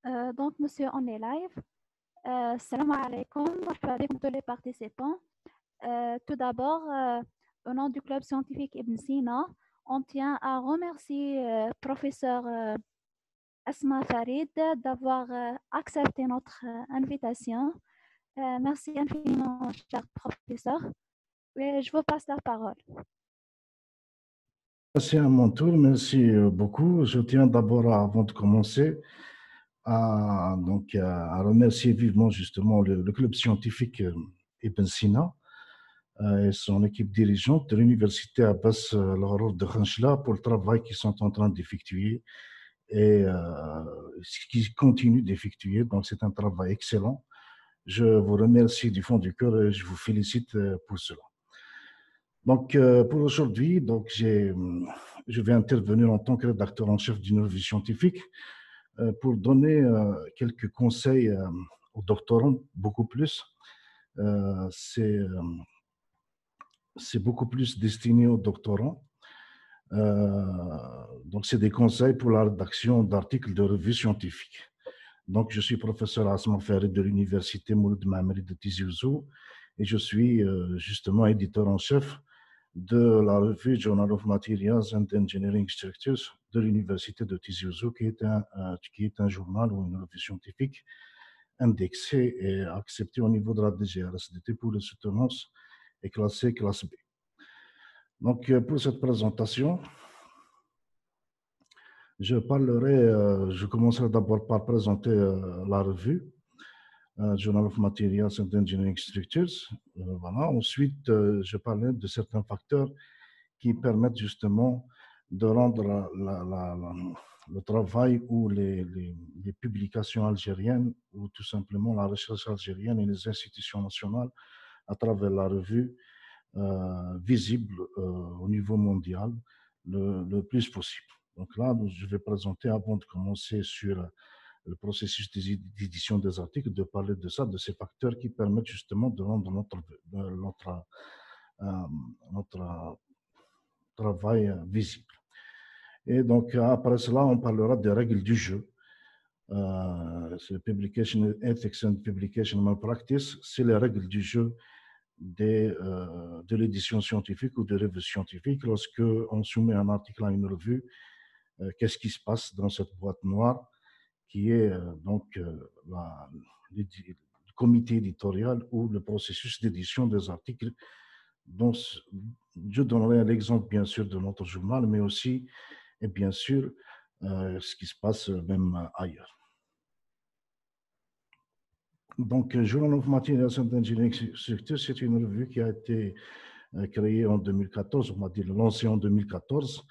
Donc, monsieur, on est live. Salam alaikum, je suis avec tous les participants. Tout d'abord, au nom du club scientifique Ibn Sina, on tient à remercier professeur Asma Farid d'avoir accepté notre invitation. Merci infiniment, cher professeur. Et je vous passe la parole. C'est à mon tour, merci beaucoup. Je tiens d'abord, avant de commencer, à remercier vivement justement le club scientifique Ibn Sina et son équipe dirigeante de l'université Abbas Al-Gharour de Khanchla pour le travail qu'ils sont en train d'effectuer et ce qu'ils continuent d'effectuer. Donc c'est un travail excellent. Je vous remercie du fond du cœur et je vous félicite pour cela. Donc, pour aujourd'hui, je vais intervenir en tant que rédacteur en chef d'une revue scientifique pour donner quelques conseils aux doctorants, beaucoup plus. C'est beaucoup plus destiné aux doctorants. Donc, c'est des conseils pour la rédaction d'articles de revues scientifiques. Donc, je suis professeur Asma Farid de l'université Mouloud Mamri de Tizi Ouzou et je suis justement éditeur en chef de la revue Journal of Materials and Engineering Structures de l'université de Tizi Ouzou, qui est un journal ou une revue scientifique indexée et acceptée au niveau de la DGRSDT pour les soutenances et classée classe B. Donc, pour cette présentation, je commencerai d'abord par présenter la revue Journal of Materials and Engineering Structures. Voilà. Ensuite, je parlerai de certains facteurs qui permettent justement de rendre le travail ou les publications algériennes ou tout simplement la recherche algérienne et les institutions nationales à travers la revue visible au niveau mondial le plus possible. Donc là, je vais présenter, avant de commencer sur le processus d'édition des articles, de parler de ça, de ces facteurs qui permettent justement de rendre notre travail visible. Et donc, après cela, on parlera des règles du jeu. C'est Publication Ethics and Publication Malpractice, c'est les règles du jeu de l'édition scientifique ou de revue scientifique. Lorsque on soumet un article à une revue, qu'est-ce qui se passe dans cette boîte noire qui est le comité éditorial ou le processus d'édition des articles. Donc, je donnerai l'exemple, bien sûr, de notre journal, mais aussi, et bien sûr, ce qui se passe même ailleurs. Donc, Journal of Materials and Engineering Structures, c'est une revue qui a été créée en 2014, on va dire lancée en 2014,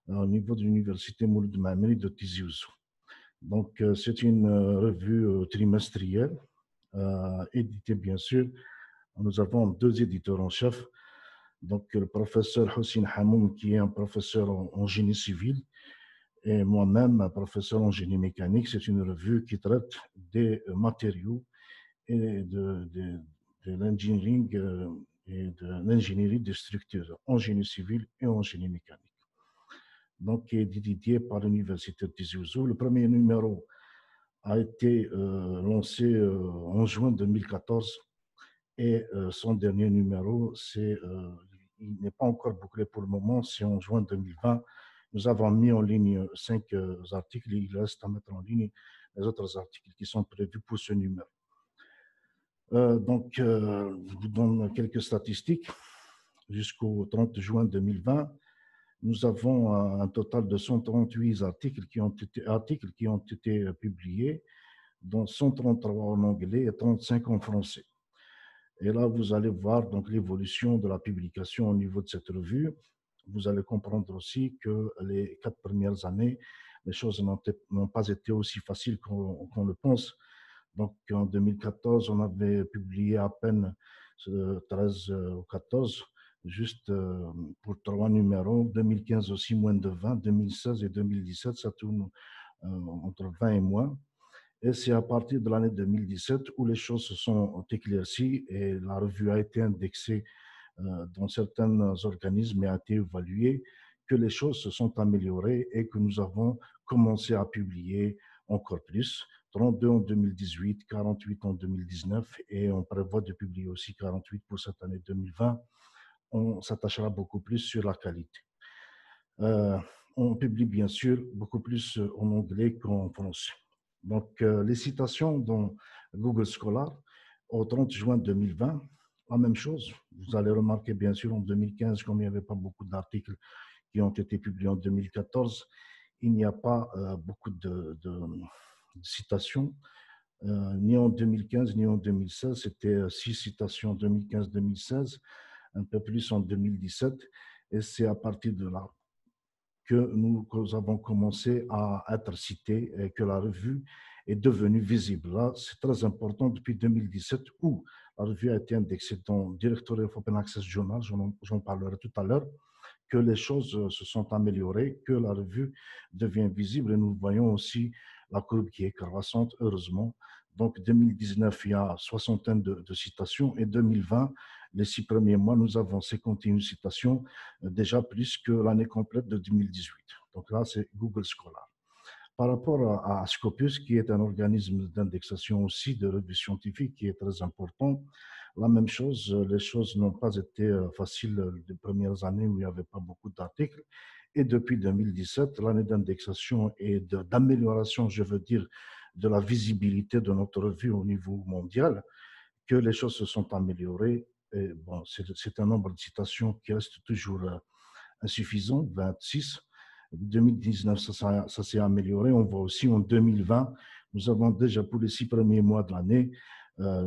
au niveau de l'université Mouloud Mamri de Tizi Ouzou. Donc, c'est une revue trimestrielle, éditée, bien sûr. Nous avons deux éditeurs en chef. Donc, le professeur Hossein Hamoum, qui est un professeur en génie civil, et moi-même, un professeur en génie mécanique. C'est une revue qui traite des matériaux et de l'engineering et de l'ingénierie des structures en génie civil et en génie mécanique. Donc, qui est édité par l'université de Tizi Ouzou. Le premier numéro a été lancé en juin 2014 et son dernier numéro, il n'est pas encore bouclé pour le moment, c'est en juin 2020. Nous avons mis en ligne 5 articles et il reste à mettre en ligne les autres articles qui sont prévus pour ce numéro. Je vous donne quelques statistiques. Jusqu'au 30 juin 2020, nous avons un total de 138 articles qui ont été publiés, dont 133 en anglais et 35 en français. Et là, vous allez voir donc l'évolution de la publication au niveau de cette revue. Vous allez comprendre aussi que les 4 premières années, les choses n'ont pas été aussi faciles qu'on le pense. Donc, en 2014, on avait publié à peine 13 ou 14, juste pour 3 numéros. 2015 aussi, moins de 20. 2016 et 2017, ça tourne entre 20 et moins. Et c'est à partir de l'année 2017 où les choses se sont éclaircies et la revue a été indexée dans certains organismes et a été évaluée, que les choses se sont améliorées et que nous avons commencé à publier encore plus. 32 en 2018, 48 en 2019 et on prévoit de publier aussi 48 pour cette année 2020. On s'attachera beaucoup plus sur la qualité. On publie bien sûr beaucoup plus en anglais qu'en français. Donc, les citations dans Google Scholar au 30 juin 2020, la même chose. Vous allez remarquer bien sûr en 2015, comme il n'y avait pas beaucoup d'articles qui ont été publiés en 2014, il n'y a pas beaucoup de citations, ni en 2015 ni en 2016. C'était 6 citations en 2015-2016, un peu plus en 2017, et c'est à partir de là que nous avons commencé à être cités et que la revue est devenue visible. Là, c'est très important depuis 2017 où la revue a été indexée dans Directory of Open Access Journal, j'en parlerai tout à l'heure, que les choses se sont améliorées, que la revue devient visible et nous voyons aussi la courbe qui est croissante, heureusement. Donc 2019, il y a soixantaine de citations et 2020, les 6 premiers mois, nous avons 51 citations, déjà plus que l'année complète de 2018. Donc là, c'est Google Scholar. Par rapport à Scopus, qui est un organisme d'indexation aussi de revues scientifiques qui est très important, la même chose, les choses n'ont pas été faciles les premières années où il n'y avait pas beaucoup d'articles. Et depuis 2017, l'année d'indexation et d'amélioration, je veux dire, de la visibilité de notre revue au niveau mondial, que les choses se sont améliorées. Et bon, c'est un nombre de citations qui reste toujours insuffisant, 26. 2019, ça s'est amélioré. On voit aussi en 2020, nous avons déjà pour les 6 premiers mois de l'année,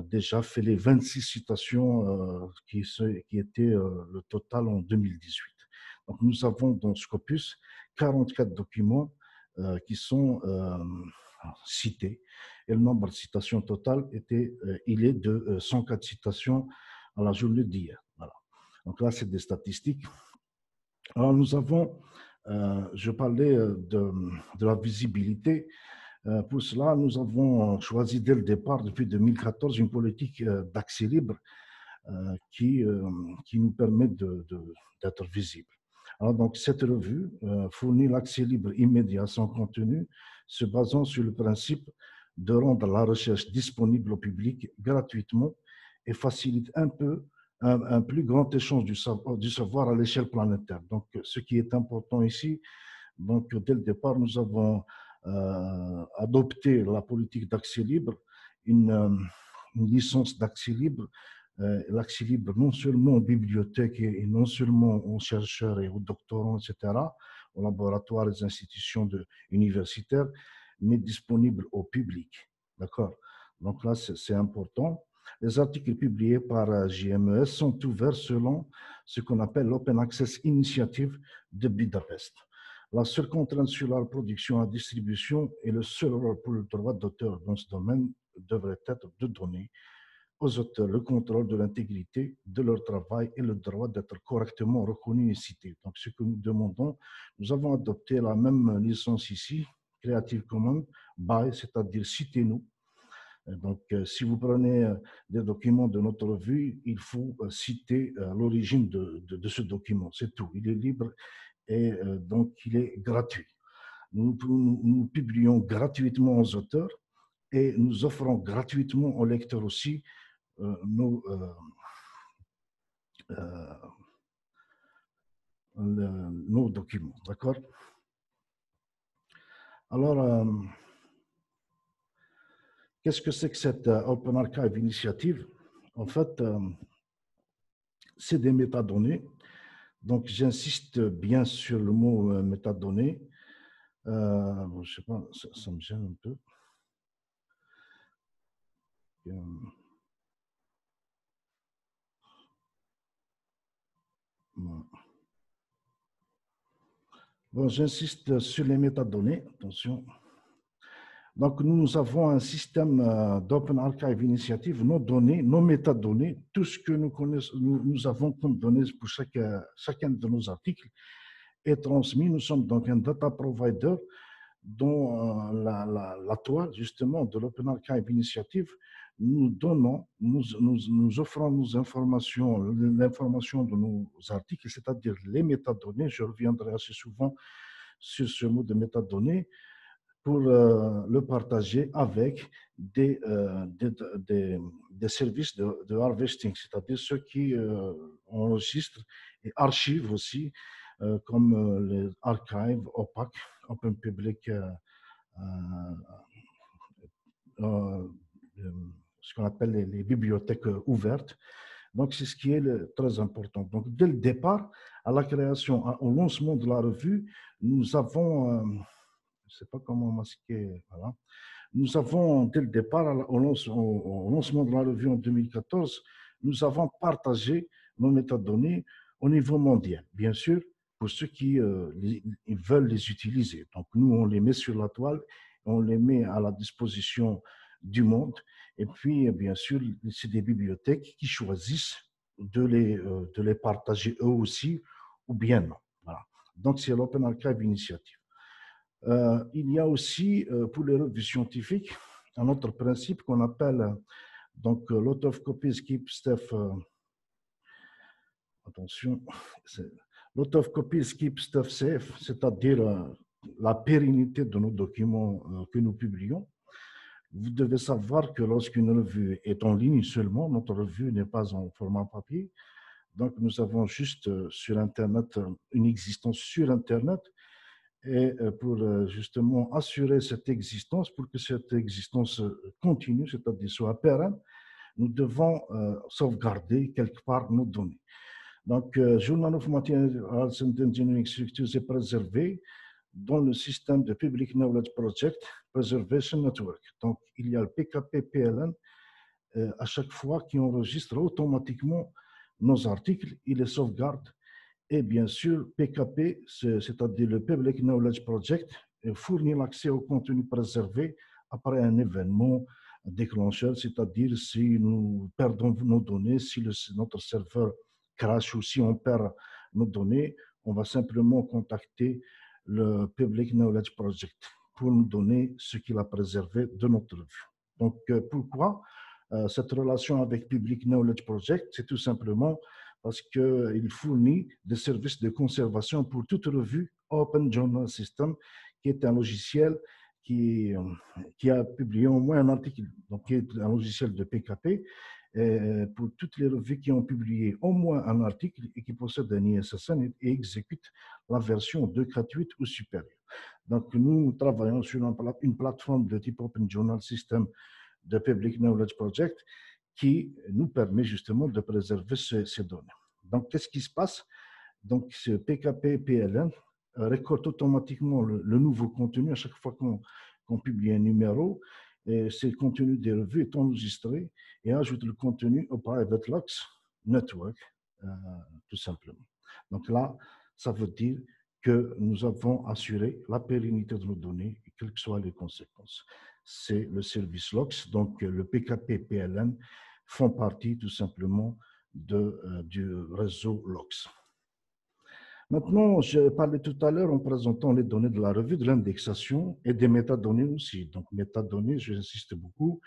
déjà fait les 26 citations qui étaient le total en 2018. Donc nous avons dans Scopus 44 documents qui sont cités et le nombre de citations totales il est de 104 citations à la journée d'hier. Voilà. Donc là, c'est des statistiques. Alors nous avons, je parlais de la visibilité. Pour cela, nous avons choisi dès le départ, depuis 2014, une politique d'accès libre qui nous permet d'être visible. Alors, donc, cette revue fournit l'accès libre immédiat à son contenu, se basant sur le principe de rendre la recherche disponible au public gratuitement et facilite un plus grand échange du savoir à l'échelle planétaire. Donc, ce qui est important ici, donc, dès le départ, nous avons adopté la politique d'accès libre, une licence d'accès libre. L'accès libre non seulement aux bibliothèques et non seulement aux chercheurs et aux doctorants, etc., aux laboratoires et aux institutions universitaires, mais disponible au public. D'accord? Donc là, c'est important. Les articles publiés par JMES sont ouverts selon ce qu'on appelle l'Open Access Initiative de Budapest. La seule contrainte sur la production et la distribution et le seul rôle pour le droit d'auteur dans ce domaine devrait être de donner aux auteurs le contrôle de l'intégrité de leur travail et le droit d'être correctement reconnu et cité. Donc, ce que nous demandons, nous avons adopté la même licence ici, Creative Commons by, c'est-à-dire citez-nous. Donc, si vous prenez des documents de notre revue, il faut citer l'origine de ce document, c'est tout. Il est libre et donc il est gratuit. Nous publions gratuitement aux auteurs et nous offrons gratuitement aux lecteurs aussi nos documents, d'accord? Alors, qu'est-ce que c'est que cette Open Archive Initiative? En fait, c'est des métadonnées. Donc, j'insiste bien sur le mot métadonnées. Je ne sais pas, ça me gêne un peu. Bon, j'insiste sur les métadonnées, attention. Donc, nous avons un système d'Open Archive Initiative, nos données, nos métadonnées, tout ce que nous avons comme données pour chacun de nos articles est transmis. Nous sommes donc un data provider dont la toile, justement, de l'Open Archive Initiative, nous offrons nos informations, l'information de nos articles, c'est-à-dire les métadonnées. Je reviendrai assez souvent sur ce mot de métadonnées. pour le partager avec des services de harvesting, c'est-à-dire ceux qui enregistrent et archivent aussi, comme les archives opaques, open public, ce qu'on appelle les bibliothèques ouvertes. Donc, c'est ce qui est très important. Donc, dès le départ, à la création, au lancement de la revue, nous avons, je ne sais pas comment masquer, voilà. Nous avons, dès le départ, au lancement de la revue en 2014, nous avons partagé nos métadonnées au niveau mondial, bien sûr, pour ceux qui veulent les utiliser. Donc, nous, on les met sur la toile, on les met à la disposition du monde. Et puis, bien sûr, c'est des bibliothèques qui choisissent de les partager eux aussi, ou bien non. Voilà. Donc, c'est l'Open Archive Initiative. Il y a aussi, pour les revues scientifiques, un autre principe qu'on appelle donc lot of copies keep stuff. Attention, lot of copies keep stuff safe, c'est-à-dire la pérennité de nos documents que nous publions. Vous devez savoir que lorsqu'une revue est en ligne seulement, notre revue n'est pas en format papier. Donc, nous avons juste sur Internet une existence sur Internet. Et pour justement assurer cette existence, pour que cette existence continue, c'est-à-dire soit pérenne, nous devons sauvegarder quelque part nos données. Donc, Journal of Materials and Engineering Structures est préservé dans le système de Public Knowledge Project Preservation Network. Donc, il y a le PKP-PLN à chaque fois qui enregistre automatiquement nos articles, il les sauvegarde. Et bien sûr, PKP, c'est-à-dire le Public Knowledge Project, fournit l'accès au contenu préservé après un événement déclencheur, c'est-à-dire si nous perdons nos données, si notre serveur crash ou si on perd nos données, on va simplement contacter le Public Knowledge Project pour nous donner ce qu'il a préservé de notre revue. Donc, pourquoi cette relation avec Public Knowledge Project? C'est tout simplement parce qu'il fournit des services de conservation pour toute revue Open Journal System, qui est un logiciel qui a publié au moins un article, donc qui est un logiciel de PKP, pour toutes les revues qui ont publié au moins un article et qui possèdent un ISSN et exécutent la version 2.4.8 ou supérieure. Donc, nous travaillons sur une plateforme de type Open Journal System de Public Knowledge Project qui nous permet justement de préserver ces données. Donc, qu'est-ce qui se passe? Donc, ce PKP-PLN récolte automatiquement le nouveau contenu à chaque fois qu'on publie un numéro. Et ce contenu des revues est enregistré et ajoute le contenu au Private Locks Network, tout simplement. Donc là, ça veut dire que nous avons assuré la pérennité de nos données, quelles que soient les conséquences. C'est le service LOCS, donc le PKP-PLN font partie tout simplement du réseau LOCS. Maintenant, je parlais tout à l'heure en présentant les données de la revue, de l'indexation et des métadonnées aussi. Donc, métadonnées, j'insiste beaucoup,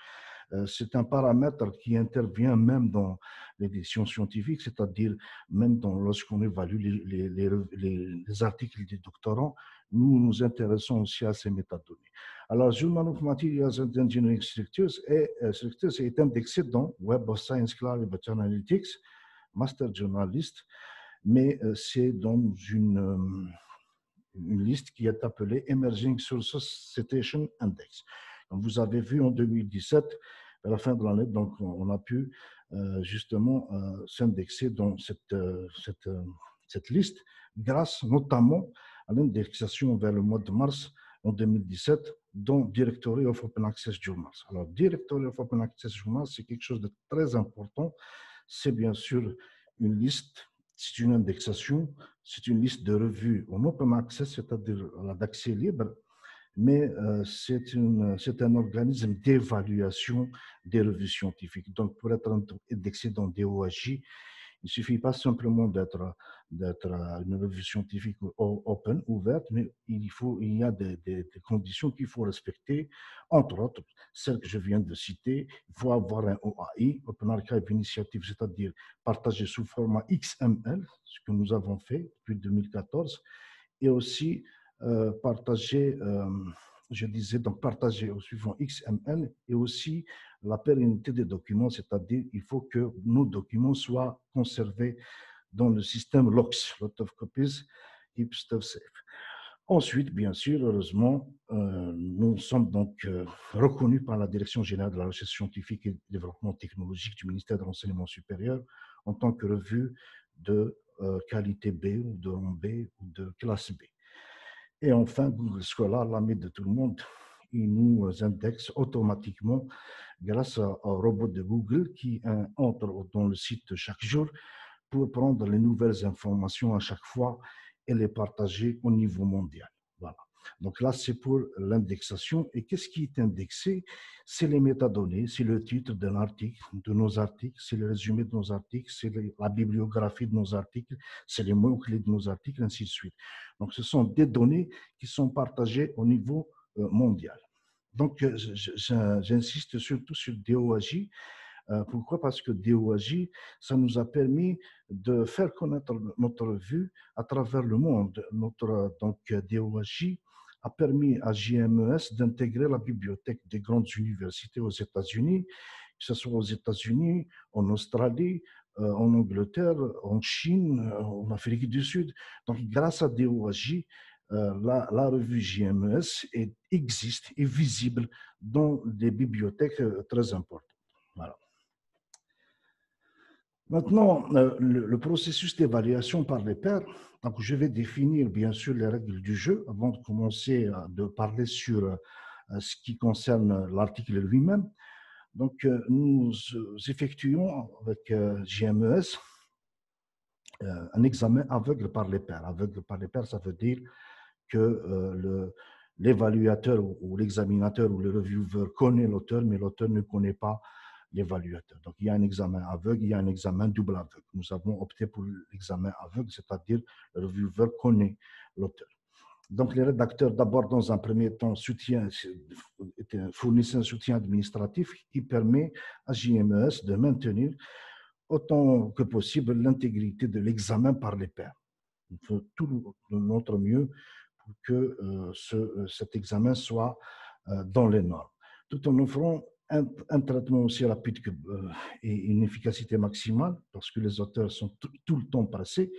c'est un paramètre qui intervient même dans l'édition scientifique, c'est-à-dire même lorsqu'on évalue les articles des doctorants, nous nous intéressons aussi à ces métadonnées. Alors, Journal of Materials and Engineering Structures est indexé dans Web of Science Clarivate Analytics, Master Journalist, mais c'est dans une liste qui est appelée Emerging Sources Citation Index. Donc, vous avez vu en 2017, à la fin de l'année, donc on a pu justement s'indexer dans cette liste grâce notamment à l'indexation vers le mois de mars en 2017 dans Directory of Open Access Journals. Alors, Directory of Open Access Journals, c'est quelque chose de très important. C'est bien sûr une liste, c'est une indexation, c'est une liste de revues en open access, c'est-à-dire d'accès libre, mais c'est un organisme d'évaluation des revues scientifiques. Donc, pour être indexé dans DOAJ, il ne suffit pas simplement d'être une revue scientifique open, ouverte, mais il y a des conditions qu'il faut respecter, entre autres, celles que je viens de citer. Il faut avoir un OAI, Open Archive Initiative, c'est-à-dire partagé sous format XML, ce que nous avons fait depuis 2014, et aussi partagé je disais, donc partager au suivant XML et aussi la pérennité des documents, c'est-à-dire il faut que nos documents soient conservés dans le système LOCS, Lot of Copies, Keep Stuff Safe. Ensuite, bien sûr, heureusement, nous sommes donc reconnus par la Direction générale de la recherche scientifique et du développement technologique du ministère de l'Enseignement supérieur en tant que revue de qualité B ou de rang B ou de classe B. Et enfin, Google Scholar, l'ami de tout le monde, il nous indexe automatiquement grâce au robot de Google qui entre dans le site chaque jour pour prendre les nouvelles informations à chaque fois et les partager au niveau mondial. Voilà. Donc là, c'est pour l'indexation. Et qu'est-ce qui est indexé? C'est les métadonnées, c'est le titre de l'article, de nos articles, c'est le résumé de nos articles, c'est la bibliographie de nos articles, c'est les mots-clés de nos articles, ainsi de suite. Donc, ce sont des données qui sont partagées au niveau mondial. Donc, j'insiste surtout sur DOAJ. Pourquoi? Parce que DOAJ, ça nous a permis de faire connaître notre revue à travers le monde. Donc, DOAJ a permis à JMES d'intégrer la bibliothèque des grandes universités aux États-Unis, que ce soit aux États-Unis, en Australie, en Angleterre, en Chine, en Afrique du Sud. Donc, grâce à DOAJ, la revue JMES existe, est visible dans des bibliothèques très importantes. Voilà. Maintenant, le processus d'évaluation par les pairs. Donc, je vais définir bien sûr les règles du jeu avant de commencer à parler sur ce qui concerne l'article lui-même. Donc, nous effectuons avec JMES un examen aveugle par les pairs. Aveugle par les pairs, ça veut dire que l'évaluateur ou l'examinateur ou le reviewer connaît l'auteur, mais l'auteur ne connaît pas l'évaluateur. Donc, il y a un examen aveugle, il y a un examen double aveugle. Nous avons opté pour l'examen aveugle, c'est-à-dire le reviewer connaît l'auteur. Donc, les rédacteurs, d'abord, dans un premier temps, fournissent un soutien administratif qui permet à JMES de maintenir autant que possible l'intégrité de l'examen par les pairs. On fait tout de notre mieux pour que cet examen soit dans les normes, tout en offrant un traitement aussi rapide et une efficacité maximale, parce que les auteurs sont tout le temps pressés,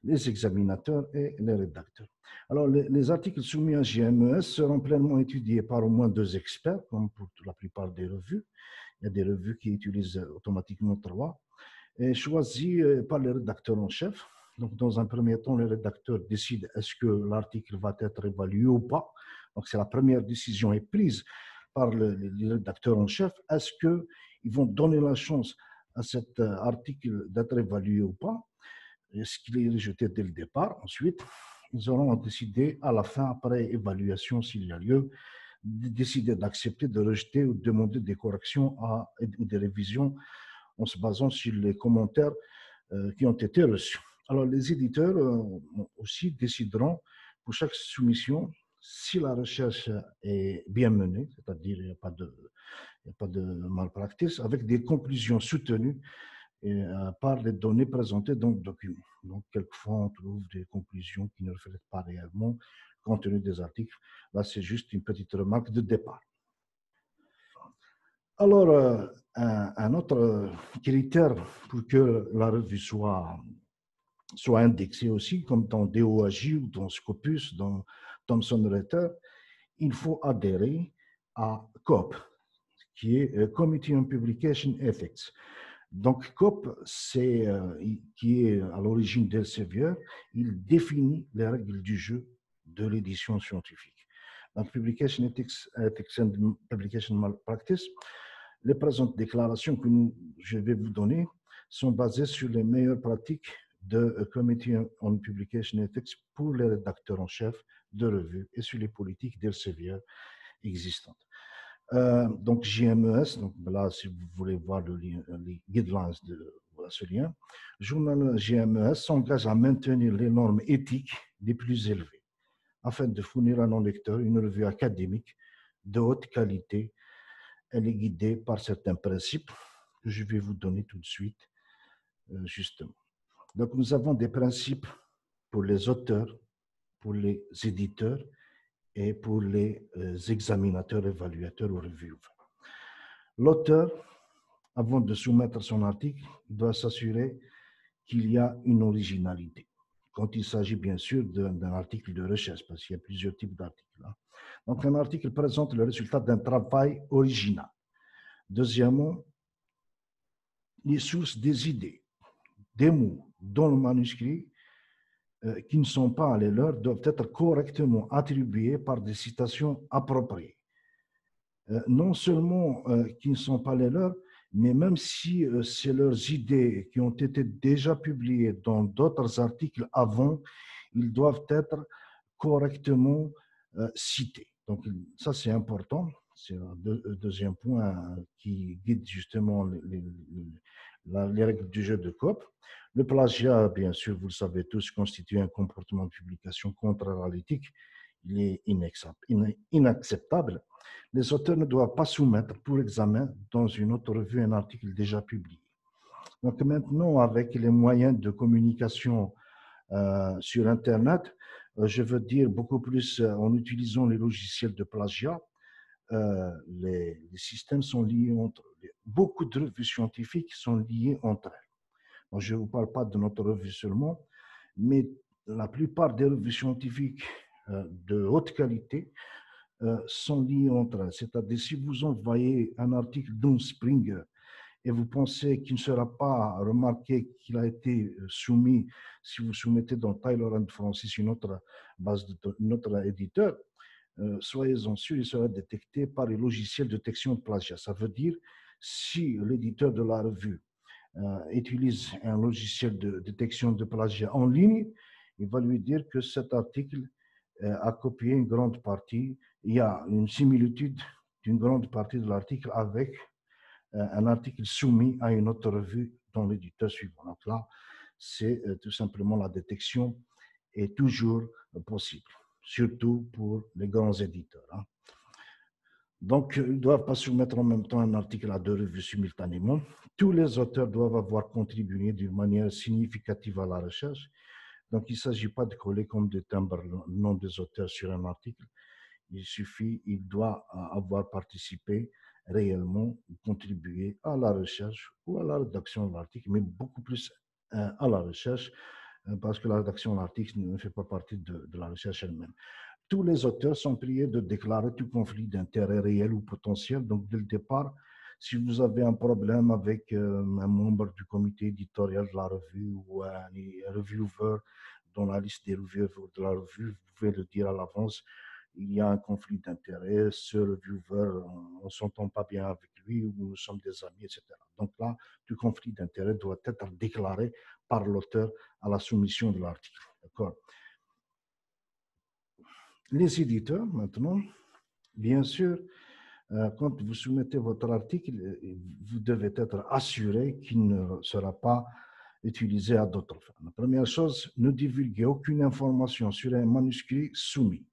les examinateurs et les rédacteurs. Alors, les articles soumis à JMES seront pleinement étudiés par au moins 2 experts, comme pour la plupart des revues. Il y a des revues qui utilisent automatiquement 3, et choisis par les rédacteurs en chef. Donc, dans un premier temps, les rédacteurs décident est-ce que l'article va être évalué ou pas. Donc, c'est la première décision est prise par les rédacteurs en chef. Est-ce qu'ils vont donner la chance à cet article d'être évalué ou pas? Est-ce qu'il est rejeté dès le départ? Ensuite, ils auront décidé à la fin, après évaluation, s'il y a lieu, de décider d'accepter, de rejeter ou de demander des corrections ou des révisions en se basant sur les commentaires qui ont été reçus. Alors, les éditeurs aussi décideront pour chaque soumission si la recherche est bien menée, c'est-à-dire il n'y a pas de malpraxis, avec des conclusions soutenues par les données présentées dans le document. Donc, quelquefois, on trouve des conclusions qui ne reflètent pas réellement le contenu des articles. Là, c'est juste une petite remarque de départ. Alors, un autre critère pour que la revue soit indexée aussi, comme dans DOAJ ou dans Scopus, dans Thomson Reuters, il faut adhérer à COP, qui est Committee on Publication Ethics. Donc, COP, qui est à l'origine d'Elsevier, il définit les règles du jeu de l'édition scientifique. Donc, Publication Ethics and Publication Malpractice, les présentes déclarations que je vais vous donner sont basées sur les meilleures pratiques de Committee on Publication Ethics pour les rédacteurs en chef de revues et sur les politiques d'Elsevier existantes. Donc, JMES, donc là, si vous voulez voir les guidelines de ce lien, journal JMES s'engage à maintenir les normes éthiques les plus élevées afin de fournir à nos lecteurs une revue académique de haute qualité. Elle est guidée par certains principes que je vais vous donner tout de suite, justement. Donc, nous avons des principes pour les auteurs, pour les éditeurs et pour les examinateurs, évaluateurs ou reviewers. L'auteur, avant de soumettre son article, doit s'assurer qu'il y a une originalité. Quand il s'agit bien sûr d'un article de recherche, parce qu'il y a plusieurs types d'articles. Donc, un article présente le résultat d'un travail original. Deuxièmement, les sources des idées, des mots dans le manuscrit qui ne sont pas les leurs doivent être correctement attribués par des citations appropriées. Non seulement qui ne sont pas les leurs, mais même si c'est leurs idées qui ont été déjà publiées dans d'autres articles avant, ils doivent être correctement cités. Donc ça c'est important, c'est le deuxième point qui guide justement les règles du jeu de coop. Le plagiat, bien sûr, vous le savez tous, constitue un comportement de publication contraire à l'éthique. Il est inacceptable. Les auteurs ne doivent pas soumettre pour examen dans une autre revue un article déjà publié. Donc maintenant, avec les moyens de communication sur Internet, je veux dire beaucoup plus en utilisant les logiciels de plagiat, les systèmes sont liés entre eux. Beaucoup de revues scientifiques sont liées entre elles. Donc, je ne vous parle pas de notre revue seulement, mais la plupart des revues scientifiques de haute qualité sont liées entre elles. C'est-à-dire, si vous envoyez un article d'un Springer et vous pensez qu'il ne sera pas remarqué qu'il a été soumis, si vous soumettez dans Taylor & Francis, notre éditeur, soyez-en sûrs, il sera détecté par les logiciels de détection de plagiat. Ça veut dire, si l'éditeur de la revue utilise un logiciel de détection de plagiat en ligne, il va lui dire que cet article a copié une grande partie, il y a une similitude d'une grande partie de l'article avec un article soumis à une autre revue dans l'éditeur suivant. Donc là, c'est tout simplement la détection est toujours possible, surtout pour les grands éditeurs. Donc, ils ne doivent pas soumettre en même temps un article à deux revues simultanément. Tous les auteurs doivent avoir contribué d'une manière significative à la recherche. Donc, il ne s'agit pas de coller comme des timbres le nom des auteurs sur un article. Il doit avoir participé réellement, contribué à la recherche ou à la rédaction de l'article, mais beaucoup plus à la recherche, parce que la rédaction de l'article ne fait pas partie de la recherche elle-même. Tous les auteurs sont priés de déclarer tout conflit d'intérêt réel ou potentiel. Donc, dès le départ, si vous avez un problème avec un membre du comité éditorial de la revue ou un reviewer dans la liste des reviewers de la revue, vous pouvez le dire à l'avance. Il y a un conflit d'intérêt, ce reviewer, on ne s'entend pas bien avec lui ou nous sommes des amis, etc. Donc là, tout conflit d'intérêt doit être déclaré par l'auteur à la soumission de l'article. D'accord ? Les éditeurs, maintenant, bien sûr, quand vous soumettez votre article, vous devez être assuré qu'il ne sera pas utilisé à d'autres fins. La première chose, ne divulguez aucune information sur un manuscrit soumis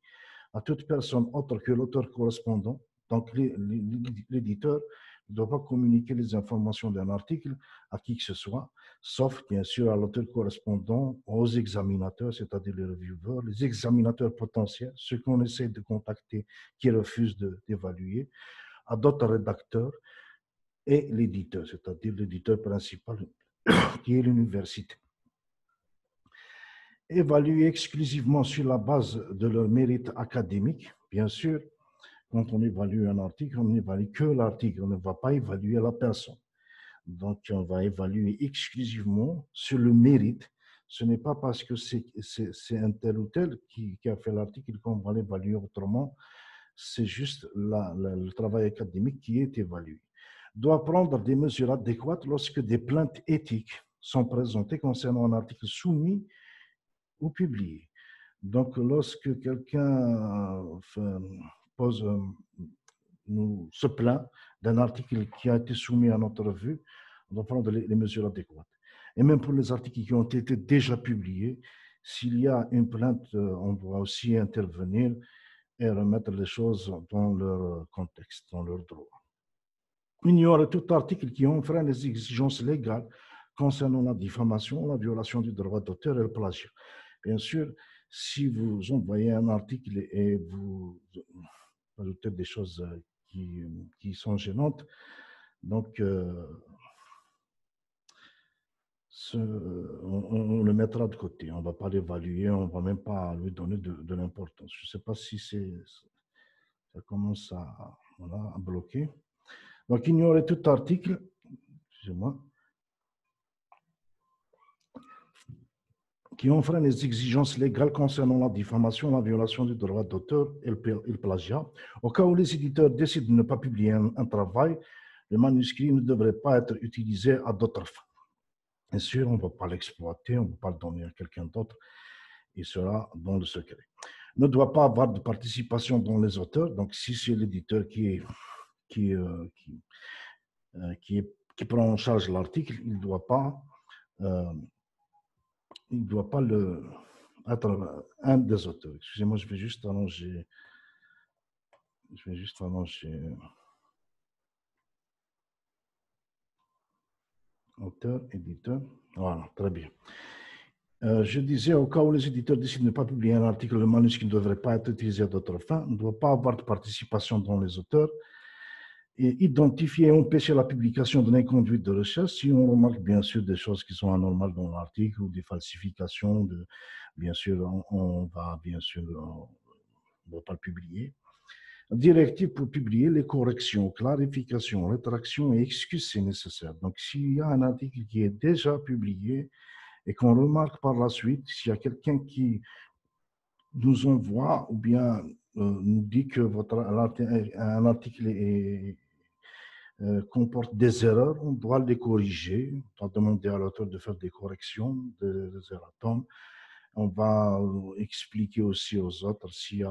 à toute personne autre que l'auteur correspondant. Donc, l'éditeur ne doit pas communiquer les informations d'un article à qui que ce soit, sauf bien sûr à l'auteur correspondant, aux examinateurs, c'est-à-dire les reviewers, les examinateurs potentiels, ceux qu'on essaie de contacter qui refusent d'évaluer, à d'autres rédacteurs et l'éditeur, c'est-à-dire l'éditeur principal qui est l'université. Évaluer exclusivement sur la base de leur mérite académique, bien sûr. Quand on évalue un article, on n'évalue que l'article, on ne va pas évaluer la personne. Donc, on va évaluer exclusivement sur le mérite. Ce n'est pas parce que c'est un tel ou tel qui a fait l'article qu'on va l'évaluer autrement. C'est juste le travail académique qui est évalué. Doit prendre des mesures adéquates lorsque des plaintes éthiques sont présentées concernant un article soumis ou publié. Donc, lorsque quelqu'un se plaint d'un article qui a été soumis à notre revue, on doit prendre les mesures adéquates. Et même pour les articles qui ont été déjà publiés, s'il y a une plainte, on doit aussi intervenir et remettre les choses dans leur contexte, dans leur droit. Ignorer tout article qui enfreint les exigences légales concernant la diffamation, la violation du droit d'auteur et le plagiat. Bien sûr, si vous envoyez un article et vous ajoutez des choses qui sont gênantes, donc on le mettra de côté. On ne va pas l'évaluer, on ne va même pas lui donner de l'importance. Je ne sais pas si ça commence à bloquer. Donc, ignorer tout article, excusez-moi, qui enfreint les exigences légales concernant la diffamation, la violation du droit d'auteur et le plagiat. Au cas où les éditeurs décident de ne pas publier un travail, le manuscrit ne devrait pas être utilisé à d'autres fins. Bien sûr, on ne va pas l'exploiter, on ne va pas le donner à quelqu'un d'autre, il sera dans le secret. Ne doit pas avoir de participation dans les auteurs, donc si c'est l'éditeur qui prend en charge l'article, il ne doit pas être un des auteurs. Excusez-moi, je vais juste allonger. Auteur, éditeur. Voilà, très bien. Je disais, au cas où les éditeurs décident de ne pas publier un article, le manuscrit ne devrait pas être utilisé à d'autres fins, ne doit pas avoir de participation dans les auteurs, et identifier et empêcher la publication d'une inconduite de recherche si on remarque bien sûr des choses qui sont anormales dans l'article ou des falsifications, bien sûr, on va pas le publier. Directive pour publier les corrections, clarifications, rétractions et excuses si nécessaire. Donc, s'il y a un article qui est déjà publié et qu'on remarque par la suite, s'il y a quelqu'un qui nous envoie ou bien nous dit que un article comporte des erreurs, on doit les corriger, on doit demander à l'auteur de faire des corrections, des erratums. On va expliquer aussi aux autres si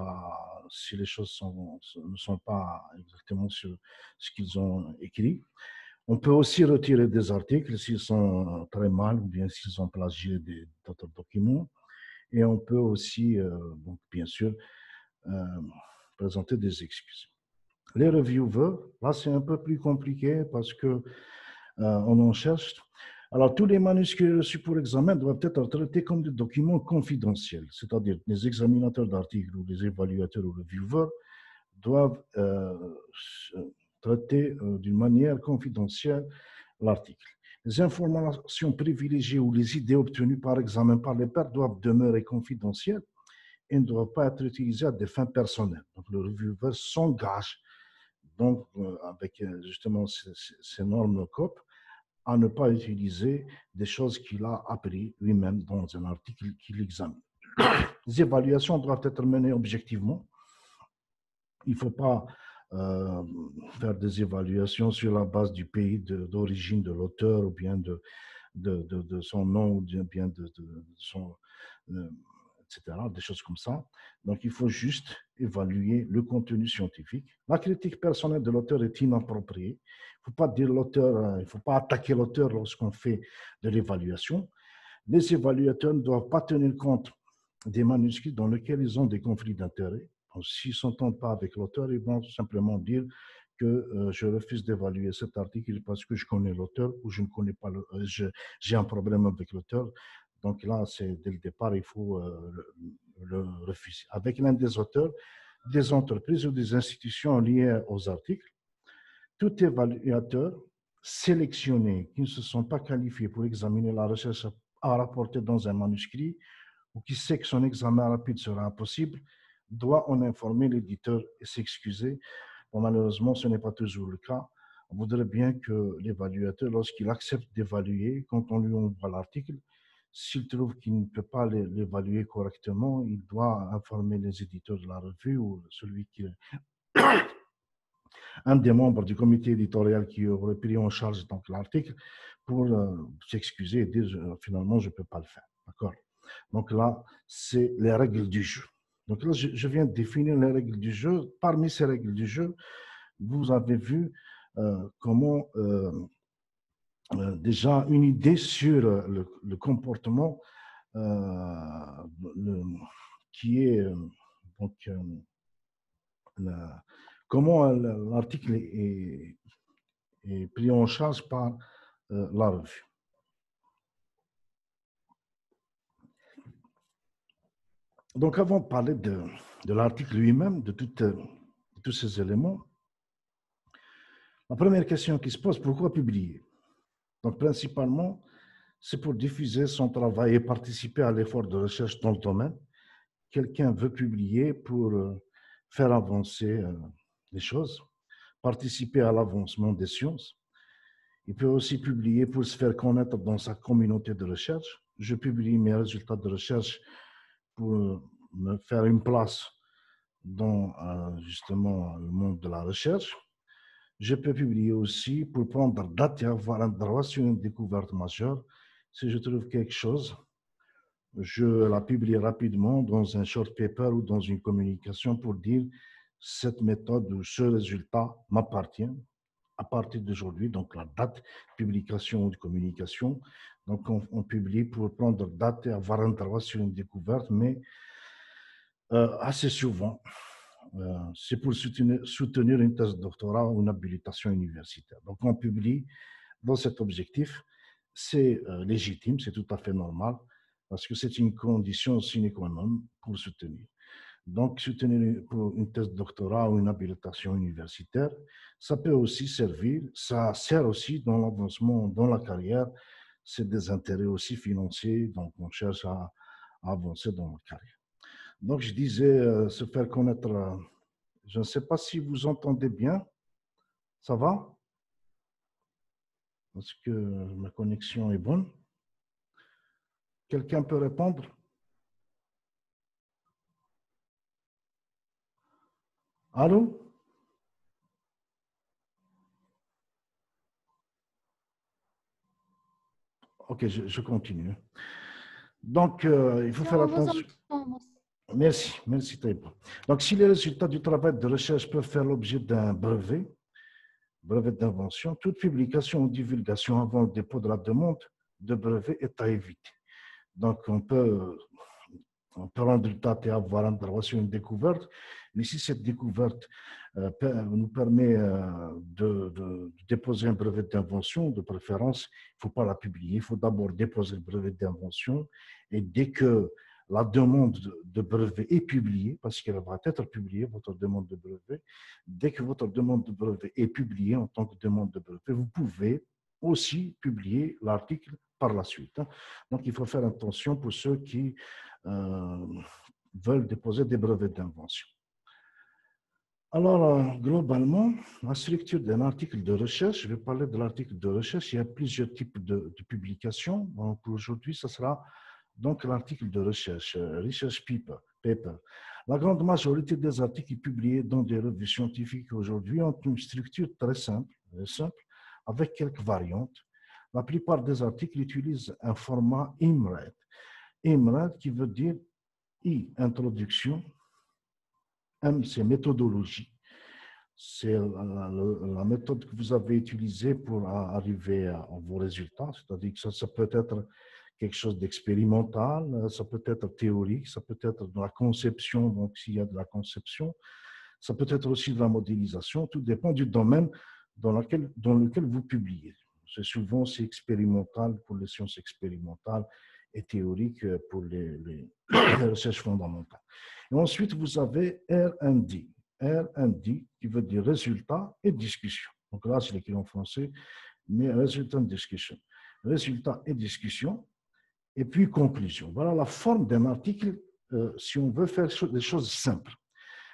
les choses ne sont pas exactement sur ce qu'ils ont écrit. On peut aussi retirer des articles s'ils sont très mal ou bien s'ils ont plagié d'autres documents. Et on peut aussi, donc, bien sûr, présenter des excuses. Les reviewers, là, c'est un peu plus compliqué parce qu'on en cherche. Alors, tous les manuscrits reçus pour examen doivent être traités comme des documents confidentiels, c'est-à-dire les examinateurs d'articles ou les évaluateurs ou reviewers doivent traiter d'une manière confidentielle l'article. Les informations privilégiées ou les idées obtenues par examen par les pairs doivent demeurer confidentielles et ne doivent pas être utilisées à des fins personnelles. Donc, le reviewer s'engage, donc, avec justement ces normes COP, à ne pas utiliser des choses qu'il a appris lui-même dans un article qu'il examine. Les évaluations doivent être menées objectivement. Il ne faut pas faire des évaluations sur la base du pays d'origine de l'auteur ou bien de son nom ou bien de son... etc., des choses comme ça. Donc, il faut juste évaluer le contenu scientifique. La critique personnelle de l'auteur est inappropriée. Il ne faut pas dire l'auteur, il ne faut pas attaquer l'auteur lorsqu'on fait de l'évaluation. Les évaluateurs ne doivent pas tenir compte des manuscrits dans lesquels ils ont des conflits d'intérêts. S'ils ne s'entendent pas avec l'auteur, ils vont simplement dire que je refuse d'évaluer cet article parce que je connais l'auteur ou je ne connais pas, j'ai un problème avec l'auteur. Donc là, c'est dès le départ, il faut le refuser. Avec l'un des auteurs, des entreprises ou des institutions liées aux articles, tout évaluateur sélectionné qui ne se sont pas qualifiés pour examiner la recherche à rapporter dans un manuscrit ou qui sait que son examen rapide sera impossible, doit en informer l'éditeur et s'excuser. Bon, malheureusement, ce n'est pas toujours le cas. On voudrait bien que l'évaluateur, lorsqu'il accepte d'évaluer, quand on lui envoie l'article, s'il trouve qu'il ne peut pas l'évaluer correctement, il doit informer les éditeurs de la revue ou celui qui est un des membres du comité éditorial qui aurait pris en charge donc l'article pour s'excuser et dire finalement je ne peux pas le faire. D'accord? Donc là, c'est les règles du jeu. Donc là, je viens de définir les règles du jeu. Parmi ces règles du jeu, vous avez vu comment déjà une idée sur le comportement qui est donc comment l'article est pris en charge par la revue. Donc, avant de parler de l'article lui-même, de tous ces éléments, la première question qui se pose, pourquoi publier? Donc, principalement, c'est pour diffuser son travail et participer à l'effort de recherche dans le domaine. Quelqu'un veut publier pour faire avancer les choses, participer à l'avancement des sciences. Il peut aussi publier pour se faire connaître dans sa communauté de recherche. Je publie mes résultats de recherche pour me faire une place dans justement le monde de la recherche. Je peux publier aussi pour prendre date et avoir un droit sur une découverte majeure. Si je trouve quelque chose, je la publie rapidement dans un short paper ou dans une communication pour dire cette méthode ou ce résultat m'appartient à partir d'aujourd'hui, donc la date de publication ou de communication. Donc on publie pour prendre date et avoir un droit sur une découverte, mais assez souvent, c'est pour soutenir une thèse de doctorat ou une habilitation universitaire. Donc on publie dans cet objectif. C'est légitime, c'est tout à fait normal, parce que c'est une condition sine qua non pour soutenir. Donc, soutenir pour une thèse de doctorat ou une habilitation universitaire, ça peut aussi servir, ça sert aussi dans l'avancement, dans la carrière, c'est des intérêts aussi financiers, donc on cherche à avancer dans la carrière. Donc, je disais, se faire connaître, je ne sais pas si vous entendez bien, ça va? Est-ce que ma connexion est bonne? Quelqu'un peut répondre? Allô? Ok, je continue. Donc, il faut faire On vous attention. entend. Merci Taïba. Donc, si les résultats du travail de recherche peuvent faire l'objet d'un brevet d'invention, toute publication ou divulgation avant le dépôt de la demande de brevet est à éviter. Donc, on peut rendre date et avoir un droit sur une découverte, mais si cette découverte nous permet de déposer un brevet d'invention, de préférence, il ne faut pas la publier, il faut d'abord déposer le brevet d'invention, et dès que la demande de brevet est publiée, parce qu'elle va être publiée, votre demande de brevet, dès que votre demande de brevet est publiée en tant que demande de brevet, vous pouvez aussi publier l'article par la suite. Donc, il faut faire attention pour ceux qui veulent déposer des brevets d'invention. Alors, globalement, la structure d'un article de recherche, je vais parler de l'article de recherche, il y a plusieurs types de publications. Donc, aujourd'hui, ce sera donc l'article de recherche, research paper. La grande majorité des articles publiés dans des revues scientifiques aujourd'hui ont une structure très simple, avec quelques variantes. La plupart des articles utilisent un format IMRED. IMRED qui veut dire I, introduction, M, c'est méthodologie. C'est la méthode que vous avez utilisée pour arriver à vos résultats. C'est-à-dire que ça peut être quelque chose d'expérimental, ça peut être théorique, ça peut être de la conception, donc s'il y a de la conception, ça peut être aussi de la modélisation, tout dépend du domaine dans lequel vous publiez. C'est souvent expérimental pour les sciences expérimentales et théoriques pour les recherches fondamentales. Et ensuite, vous avez R&D. R&D qui veut dire résultat et discussion. Donc là, c'est l'écrit en français, mais résultat et discussion. Résultat et discussion, et puis conclusion. Voilà la forme d'un article si on veut faire des choses simples.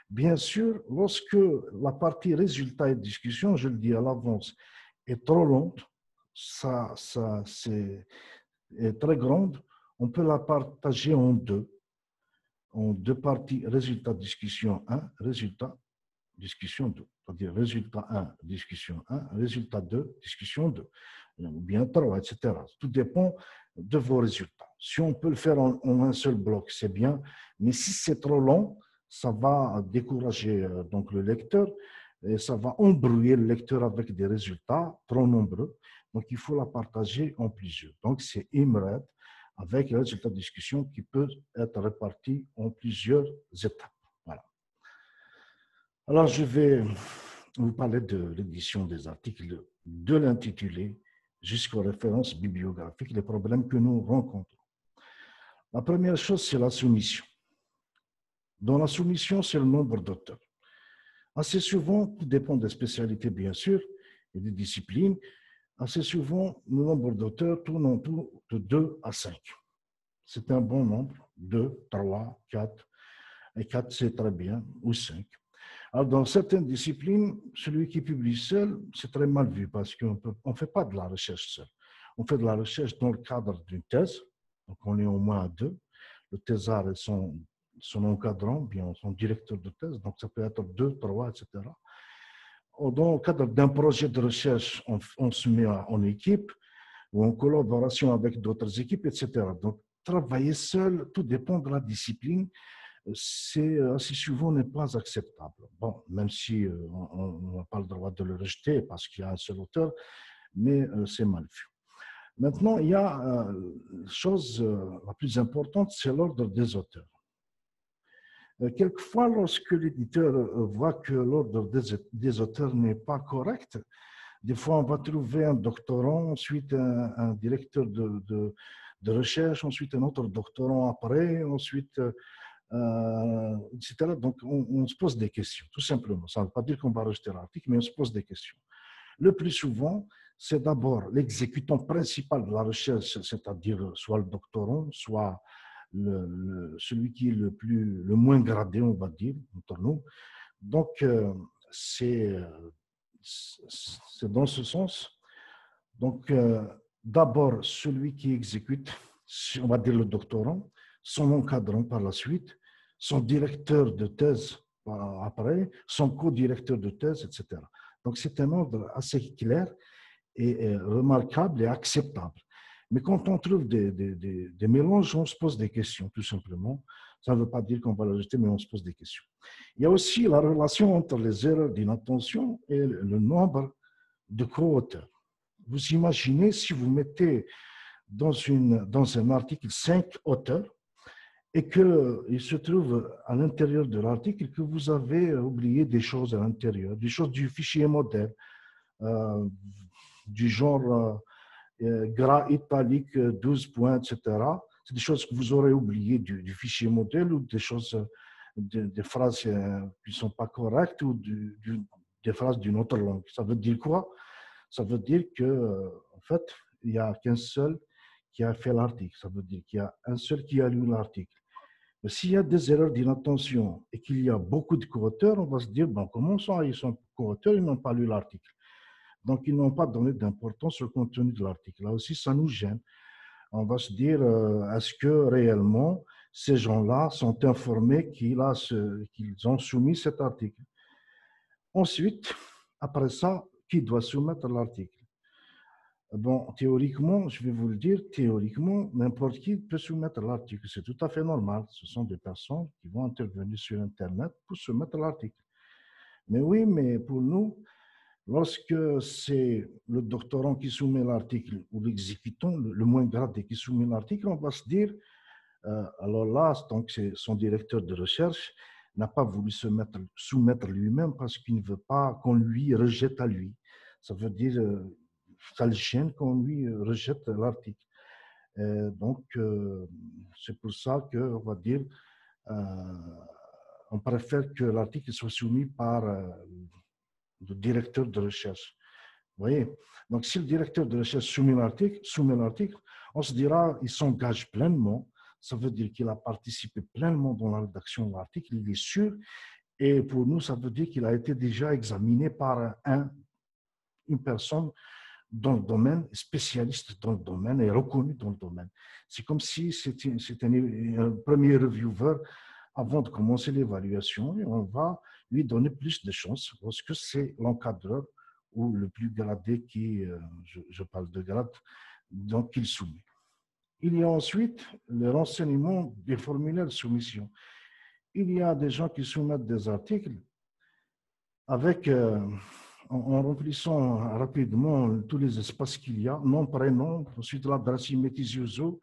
Bien sûr, lorsque la partie résultat et discussion, je le dis à l'avance, est trop longue, ça c'est très grande, on peut la partager en deux parties, résultat, discussion 1, résultat, discussion 2. C'est-à-dire résultat 1, discussion 1, résultat 2, discussion 2, ou bien 3, etc. Tout dépend de vos résultats. Si on peut le faire en un seul bloc, c'est bien, mais si c'est trop long, ça va décourager donc le lecteur et ça va embrouiller le lecteur avec des résultats trop nombreux. Donc, il faut la partager en plusieurs. Donc, c'est IMRED avec les résultats de discussion qui peuvent être répartis en plusieurs étapes. Voilà. Alors, je vais vous parler de l'édition des articles, de l'intitulé jusqu'aux références bibliographiques, les problèmes que nous rencontrons. La première chose, c'est la soumission. Dans la soumission, c'est le nombre d'auteurs. Assez souvent, tout dépend des spécialités, bien sûr, et des disciplines. Assez souvent, le nombre d'auteurs tourne autour de 2 à 5. C'est un bon nombre, 2, 3, 4, et 4 c'est très bien, ou 5. Alors, dans certaines disciplines, celui qui publie seul, c'est très mal vu parce qu'on ne fait pas de la recherche seul. On fait de la recherche dans le cadre d'une thèse, donc on est au moins à 2. Le thésard et son encadrant, bien son directeur de thèse, donc ça peut être 2, 3, etc. Dans le cadre d'un projet de recherche, on se met en équipe ou en collaboration avec d'autres équipes, etc. Donc, travailler seul, tout dépend de la discipline, c'est assez souvent n'est pas acceptable. Bon, même si on n'a pas le droit de le rejeter parce qu'il y a un seul auteur, mais c'est mal vu. Maintenant, il y a la chose la plus importante, c'est l'ordre des auteurs. Quelquefois, lorsque l'éditeur voit que l'ordre des auteurs n'est pas correct, des fois, on va trouver un doctorant, ensuite un directeur de recherche, ensuite un autre doctorant après, ensuite, etc. Donc, on se pose des questions, tout simplement. Ça ne veut pas dire qu'on va rejeter l'article, mais on se pose des questions. Le plus souvent, c'est d'abord l'exécutant principal de la recherche, c'est-à-dire soit le doctorant, soit celui qui est le moins gradé, on va dire, entre nous. Donc, c'est dans ce sens. Donc, d'abord, celui qui exécute, on va dire le doctorant, son encadrant par la suite, son directeur de thèse après, son co-directeur de thèse, etc. Donc, c'est un ordre assez clair et remarquable et acceptable. Mais quand on trouve des mélanges, on se pose des questions, tout simplement. Ça ne veut pas dire qu'on va le jeter, mais on se pose des questions. Il y a aussi la relation entre les erreurs d'inattention et le nombre de co-auteurs. Vous imaginez si vous mettez dans un article 5 auteurs et qu'il se trouve à l'intérieur de l'article que vous avez oublié des choses à l'intérieur, des choses du fichier modèle, du genre gras italique 12 points, etc. C'est des choses que vous aurez oubliées du fichier modèle ou des choses, des phrases qui ne sont pas correctes ou des phrases d'une autre langue. Ça veut dire quoi? Ça veut dire qu'en fait, il n'y a qu'un seul qui a fait l'article. Ça veut dire qu'il y a un seul qui a lu l'article. Mais s'il y a des erreurs d'inattention et qu'il y a beaucoup de co-auteurs, on va se dire, bon, comment ça, ils sont co-auteurs, ils n'ont pas lu l'article. Donc, ils n'ont pas donné d'importance au contenu de l'article. Là aussi, ça nous gêne. On va se dire, est-ce que réellement, ces gens-là sont informés qu'ils ont soumis cet article? Ensuite, après ça, qui doit soumettre l'article? Bon, théoriquement, je vais vous le dire, théoriquement, n'importe qui peut soumettre l'article. C'est tout à fait normal. Ce sont des personnes qui vont intervenir sur Internet pour soumettre l'article. Mais oui, mais pour nous, lorsque c'est le doctorant qui soumet l'article ou l'exécutant, le moins gradé qui soumet l'article, on va se dire, alors là, donc c'est son directeur de recherche n'a pas voulu se soumettre lui-même parce qu'il ne veut pas qu'on lui rejette à lui. Ça veut dire, ça le gêne qu'on lui rejette l'article. Donc, c'est pour ça qu'on va dire, on préfère que l'article soit soumis par le directeur de recherche. Vous voyez? Donc, si le directeur de recherche soumet l'article, on se dira, il s'engage pleinement. Ça veut dire qu'il a participé pleinement dans la rédaction de l'article, il est sûr. Et pour nous, ça veut dire qu'il a été déjà examiné par une personne dans le domaine, spécialiste dans le domaine et reconnu dans le domaine. C'est comme si c'était un premier reviewer avant de commencer l'évaluation et on va lui donner plus de chances parce que c'est l'encadreur ou le plus gradé qui, je parle de grade, donc il soumet. Il y a ensuite le renseignement des formulaires de soumission. Il y a des gens qui soumettent des articles avec, en remplissant rapidement tous les espaces qu'il y a, nom, prénom, ensuite l'adresse email uso,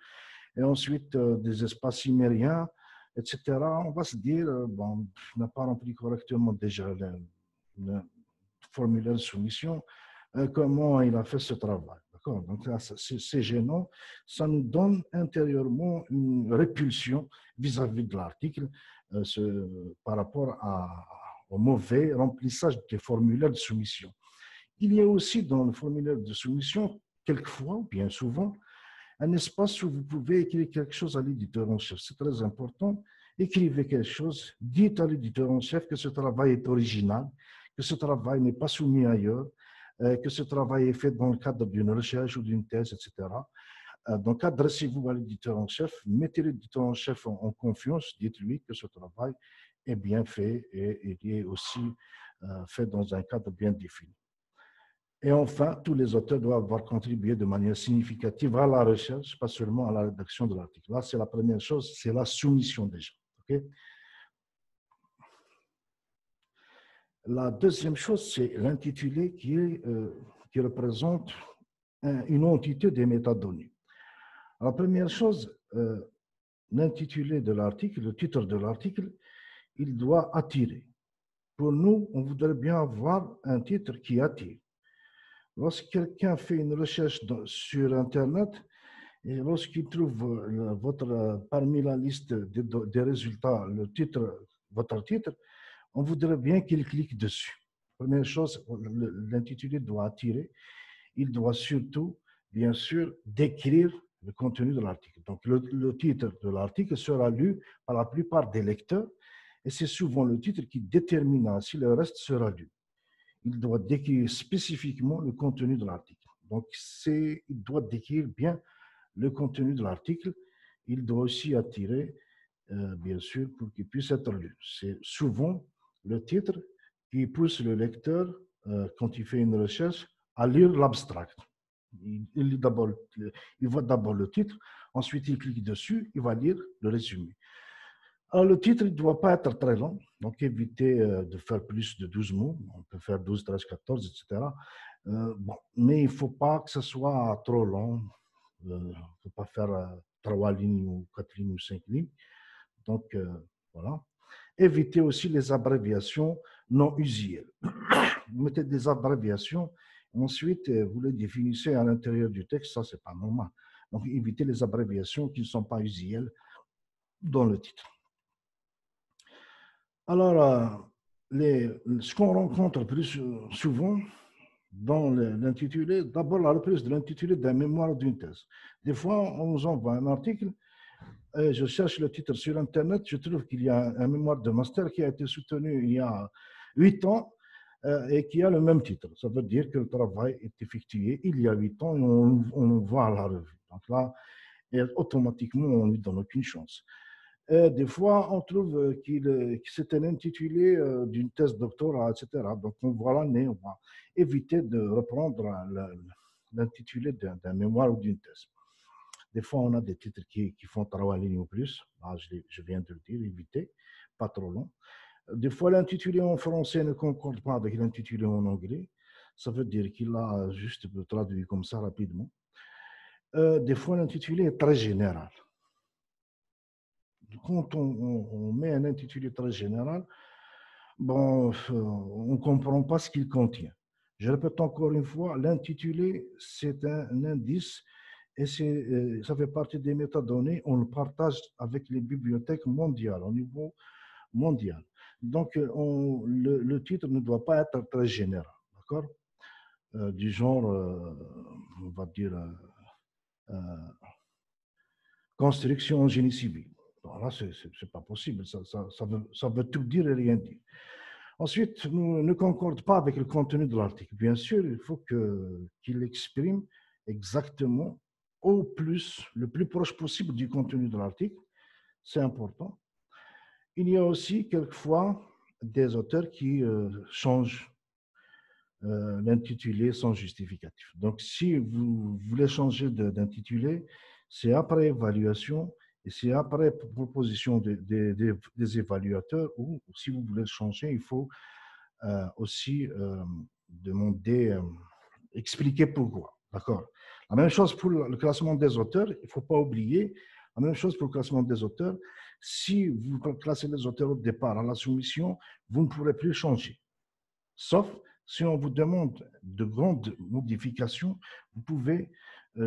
et ensuite des espaces cimériens, etc. On va se dire, bon, il n'a pas rempli correctement déjà le formulaire de soumission, comment il a fait ce travail. D'accord? Donc, c'est gênant. Ça nous donne intérieurement une répulsion vis-à-vis de l'article par rapport au mauvais remplissage des formulaires de soumission. Il y a aussi dans le formulaire de soumission, quelquefois, bien souvent, un espace où vous pouvez écrire quelque chose à l'éditeur en chef. C'est très important. Écrivez quelque chose, dites à l'éditeur en chef que ce travail est original, que ce travail n'est pas soumis ailleurs, que ce travail est fait dans le cadre d'une recherche ou d'une thèse, etc. Donc, adressez-vous à l'éditeur en chef, mettez l'éditeur en chef en confiance, dites-lui que ce travail est bien fait et il est aussi fait dans un cadre bien défini. Et enfin, tous les auteurs doivent avoir contribué de manière significative à la recherche, pas seulement à la rédaction de l'article. Là, c'est la première chose, c'est la soumission déjà. Okay? La deuxième chose, c'est l'intitulé qui représente une entité des métadonnées. La première chose, l'intitulé de l'article, le titre de l'article, il doit attirer. Pour nous, on voudrait bien avoir un titre qui attire. Lorsque quelqu'un fait une recherche sur Internet et lorsqu'il trouve parmi la liste des résultats votre titre, on voudrait bien qu'il clique dessus. Première chose, l'intitulé doit attirer. Il doit surtout, bien sûr, décrire le contenu de l'article. Donc, le titre de l'article sera lu par la plupart des lecteurs et c'est souvent le titre qui déterminera si le reste sera lu. Il doit décrire spécifiquement le contenu de l'article. Donc, il doit décrire bien le contenu de l'article. Il doit aussi attirer, bien sûr, pour qu'il puisse être lu. C'est souvent le titre qui pousse le lecteur, quand il fait une recherche, à lire l'abstract. Il voit d'abord le titre, ensuite il clique dessus, il va lire le résumé. Alors, le titre ne doit pas être très long, donc évitez de faire plus de 12 mots. On peut faire 12, 13, 14, etc. Bon, mais il ne faut pas que ce soit trop long. Il ne faut pas faire 3 lignes ou 4 lignes ou 5 lignes. Donc, voilà. Évitez aussi les abréviations non usuelles. Vous mettez des abréviations, ensuite vous les définissez à l'intérieur du texte, ça, ce n'est pas normal. Donc, évitez les abréviations qui ne sont pas usuelles dans le titre. Alors, ce qu'on rencontre plus souvent dans l'intitulé, d'abord la reprise de l'intitulé d'un mémoire ou d'une thèse. Des fois, on nous envoie un article, et je cherche le titre sur Internet, je trouve qu'il y a un mémoire de master qui a été soutenu il y a 8 ans et qui a le même titre. Ça veut dire que le travail est effectué il y a 8 ans et on voit à la revue. Donc là, automatiquement, on ne lui donne aucune chance. Des fois, on trouve que c'est un intitulé d'une thèse doctorale, etc. Donc, on voit l'année, on va éviter de reprendre l'intitulé d'un mémoire ou d'une thèse. Des fois, on a des titres qui font 3 lignes ou plus. Là, je viens de le dire, éviter, pas trop long. Des fois, l'intitulé en français ne concorde pas avec l'intitulé en anglais. Ça veut dire qu'il a juste traduit comme ça rapidement. Des fois, l'intitulé est très général. Quand on met un intitulé très général, bon, on ne comprend pas ce qu'il contient. Je répète encore une fois, l'intitulé, c'est un indice et ça fait partie des métadonnées. On le partage avec les bibliothèques mondiales, au niveau mondial. Donc, le titre ne doit pas être très général, d'accord? Du genre, on va dire, construction en génie civil. Bon, là, ce n'est pas possible, ça veut tout dire et rien dire. Ensuite, ne concorde pas avec le contenu de l'article. Bien sûr, il faut qu'il exprime exactement le plus proche possible du contenu de l'article. C'est important. Il y a aussi quelquefois des auteurs qui changent l'intitulé sans justificatif. Donc, si vous voulez changer d'intitulé, c'est après évaluation et c'est après proposition des évaluateurs ou si vous voulez changer, il faut aussi demander, expliquer pourquoi. D'accord? La même chose pour le classement des auteurs, il ne faut pas oublier, la même chose pour le classement des auteurs. Si vous classez les auteurs au départ à la soumission, vous ne pourrez plus changer. Sauf Si on vous demande de grandes modifications, vous pouvez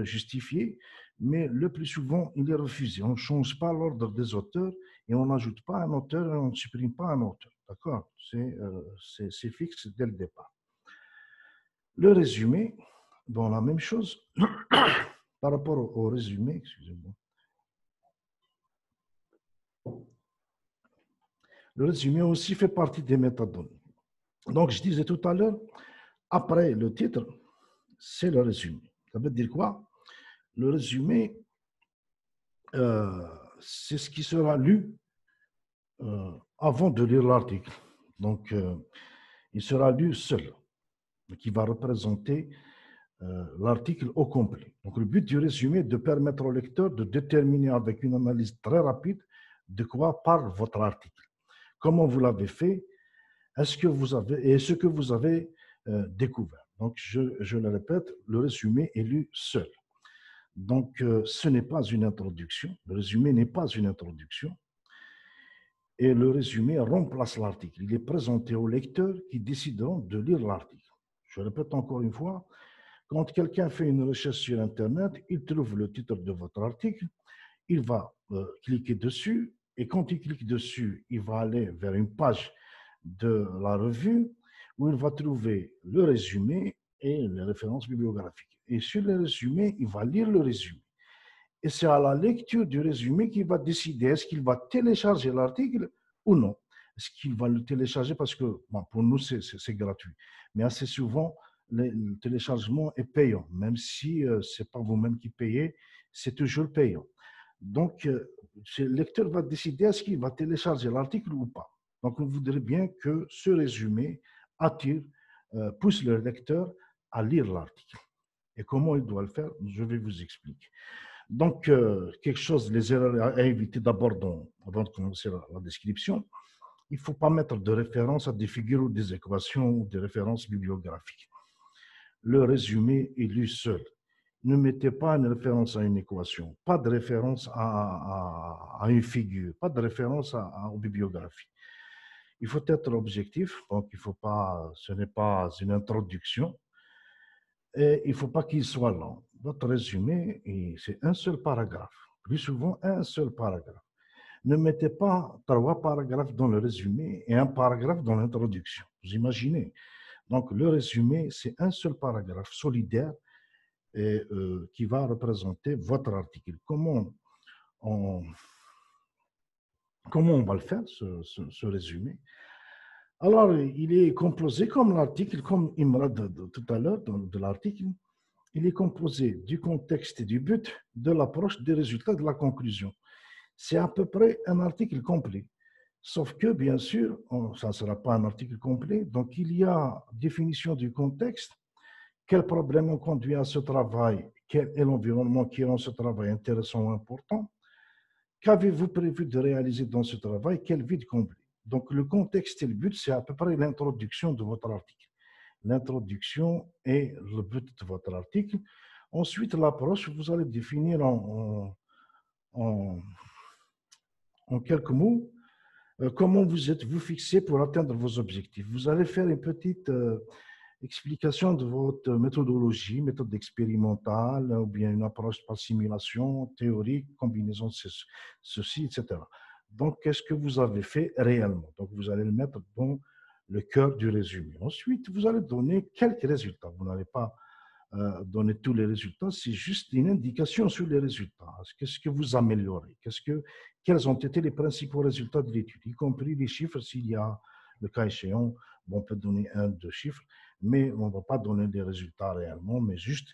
justifier, mais le plus souvent, il est refusé. On ne change pas l'ordre des auteurs et on n'ajoute pas un auteur et on ne supprime pas un auteur. D'accord? C'est fixe dès le départ. Le résumé, bon, la même chose par rapport au résumé, excusez-moi. Le résumé aussi fait partie des métadonnées. Donc, je disais tout à l'heure, après le titre, c'est le résumé. Ça veut dire quoi? Le résumé, c'est ce qui sera lu avant de lire l'article. Donc, il sera lu seul, qui va représenter l'article au complet. Donc, le but du résumé est de permettre au lecteur de déterminer avec une analyse très rapide de quoi parle votre article. Comment vous l'avez fait, ce que vous avez découvert. Donc, je le répète, le résumé est lu seul. Donc, ce n'est pas une introduction. Le résumé n'est pas une introduction. Et le résumé remplace l'article. Il est présenté aux lecteurs qui décideront de lire l'article. Je répète encore une fois, quand quelqu'un fait une recherche sur Internet, il trouve le titre de votre article, il va cliquer dessus, et quand il clique dessus, il va aller vers une page de la revue où il va trouver le résumé et les références bibliographiques. Et sur le résumé, il va lire le résumé. Et c'est à la lecture du résumé qu'il va décider est-ce qu'il va télécharger l'article ou non. Est-ce qu'il va le télécharger parce que bon, pour nous, c'est gratuit. Mais assez souvent, le téléchargement est payant. Même si ce n'est pas vous-même qui payez, c'est toujours payant. Donc, le lecteur va décider est-ce qu'il va télécharger l'article ou pas. Donc, on voudrait bien que ce résumé attire, pousse le lecteur à lire l'article. Et comment il doit le faire, je vais vous expliquer. Donc, quelque chose, les erreurs à éviter d'abord avant de commencer la description, il ne faut pas mettre de référence à des figures ou des équations ou des références bibliographiques. Le résumé est lu seul. Ne mettez pas une référence à une équation, pas de référence à une figure, pas de référence aux bibliographies. Il faut être objectif, donc il faut pas, ce n'est pas une introduction, et il ne faut pas qu'il soit lent. Votre résumé, c'est un seul paragraphe, plus souvent un seul paragraphe. Ne mettez pas 3 paragraphes dans le résumé et un paragraphe dans l'introduction. Vous imaginez? Donc, le résumé, c'est un seul paragraphe solidaire et, qui va représenter votre article. Comment on va le faire, ce résumé? Alors, il est composé comme l'article, comme Imrad tout à l'heure, de l'article, il est composé du contexte et du but, de l'approche, des résultats, de la conclusion. C'est à peu près un article complet. Sauf que, bien sûr, ça ne sera pas un article complet. Donc, il y a définition du contexte, quel problème ont conduit à ce travail, quel est l'environnement qui rend ce travail intéressant ou important, qu'avez-vous prévu de réaliser dans ce travail, quel vide combler. Donc, le contexte et le but, c'est à peu près l'introduction de votre article. L'introduction et le but de votre article. Ensuite, l'approche, vous allez définir en quelques mots comment vous êtes-vous fixé pour atteindre vos objectifs. Vous allez faire une petite explication de votre méthodologie, méthode expérimentale, ou bien une approche par simulation, théorique, combinaison de ceci, etc. Donc, qu'est-ce que vous avez fait réellement? Donc, vous allez le mettre dans le cœur du résumé. Ensuite, vous allez donner quelques résultats. Vous n'allez pas donner tous les résultats, c'est juste une indication sur les résultats. Qu'est-ce que vous améliorez? Quels ont été les principaux résultats de l'étude, y compris les chiffres, s'il y a le cas échéant, on peut donner 1, 2 chiffres, mais on ne va pas donner des résultats réellement, mais juste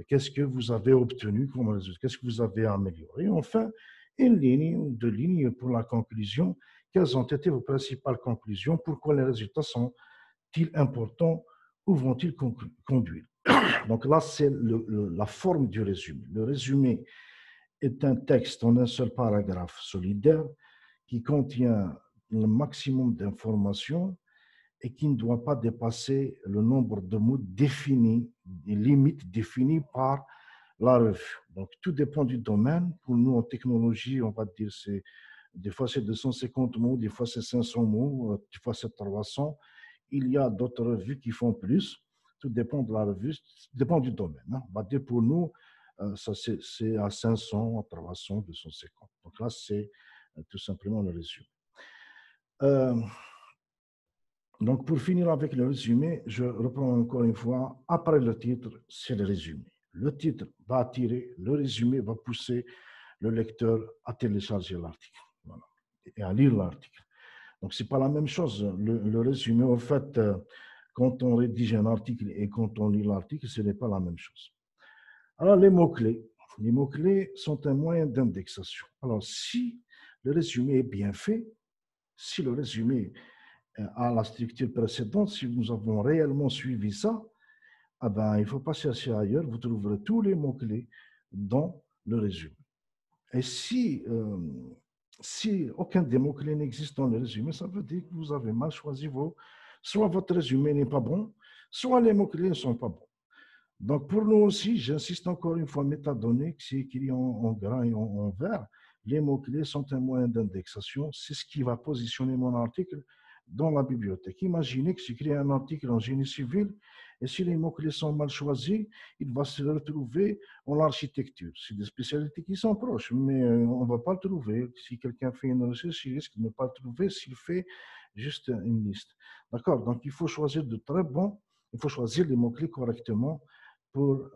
qu'est-ce que vous avez obtenu comme résultat, qu'est-ce que vous avez amélioré. Enfin, une ligne ou 2 lignes pour la conclusion. Quelles ont été vos principales conclusions? Pourquoi les résultats sont-ils importants? Où vont-ils conduire? Donc là, c'est la forme du résumé. Le résumé est un texte en un seul paragraphe solidaire qui contient le maximum d'informations et qui ne doit pas dépasser le nombre de mots définis, des limites définies par la revue. Donc tout dépend du domaine. Pour nous, en technologie, on va dire des fois c'est 250 mots, des fois c'est 500 mots, des fois c'est 300. il y a d'autres revues qui font plus. Tout dépend de la revue, dépend du domaine. Hein. On va dire pour nous, c'est à 500, à 300, 250. Donc là, c'est tout simplement le résumé. Donc, pour finir avec le résumé, je reprends encore une fois. Après le titre, c'est le résumé. Le titre va attirer, le résumé va pousser le lecteur à télécharger l'article, voilà, et à lire l'article. Donc, ce n'est pas la même chose. Le résumé, en fait, quand on rédige un article et quand on lit l'article, ce n'est pas la même chose. Alors, les mots-clés. Les mots-clés sont un moyen d'indexation. Alors, si le résumé est bien fait, si le résumé a la structure précédente, si nous avons réellement suivi ça, ah ben, il ne faut pas chercher ailleurs, vous trouverez tous les mots-clés dans le résumé. Et si aucun des mots-clés n'existe dans le résumé, ça veut dire que vous avez mal choisi soit votre résumé n'est pas bon, soit les mots-clés ne sont pas bons. Donc, pour nous aussi, j'insiste encore une fois, métadonnées, qui est écrit en gras et en vert, les mots-clés sont un moyen d'indexation. C'est ce qui va positionner mon article dans la bibliothèque. Imaginez que j'écris un article en génie civil et si les mots-clés sont mal choisis, il va se retrouver en architecture. C'est des spécialités qui sont proches, mais on ne va pas le trouver. Si quelqu'un fait une recherche, il risque de ne pas le trouver s'il fait juste une liste. D'accord? Donc, il faut choisir de très bons, il faut choisir les mots-clés correctement pour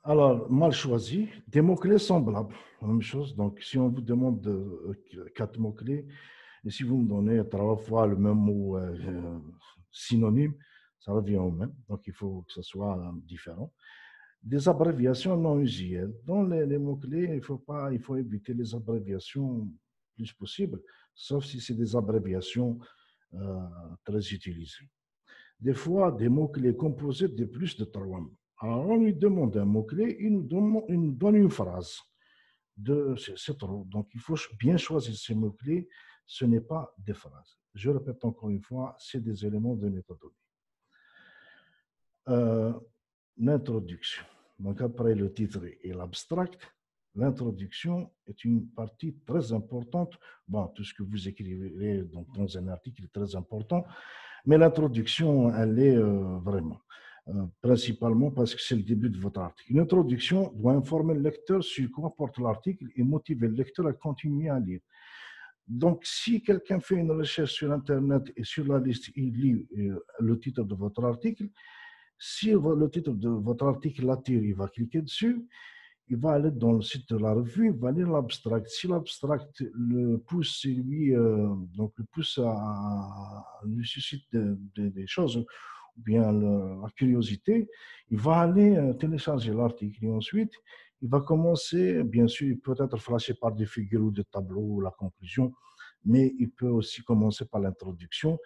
alors, mal choisi, des mots-clés semblables, la même chose. Donc, si on vous demande 4 mots-clés, et si vous me donnez 3 fois le même mot synonyme, ça revient au même. Donc, il faut que ce soit différent. Des abréviations non usuelles. Dans les mots-clés, il faut éviter les abréviations le plus possible, sauf si c'est des abréviations très utilisées. Des fois, des mots-clés composés de plus de 3 mots. Alors, on lui demande un mot-clé, il nous donne une phrase. C'est trop. Donc, il faut bien choisir ces mots-clés. Ce n'est pas des phrases. Je répète encore une fois, c'est des éléments de méthodologie. L'introduction. Donc, après le titre et l'abstract, l'introduction est une partie très importante. Bon, tout ce que vous écrivez dans un article est très important, mais l'introduction, elle est vraiment, principalement parce que c'est le début de votre article. Une introduction doit informer le lecteur sur quoi porte l'article et motiver le lecteur à continuer à lire. Donc, si quelqu'un fait une recherche sur Internet et sur la liste, il lit le titre de votre article, si le titre de votre article l'attire, il va cliquer dessus, il va aller dans le site de la revue, il va lire l'abstract. Si l'abstract le pousse, lui suscite des choses, ou bien la curiosité, il va aller télécharger l'article et ensuite, il va commencer, bien sûr, il peut être flashé par des figures ou des tableaux ou la conclusion, mais il peut aussi commencer par l'introduction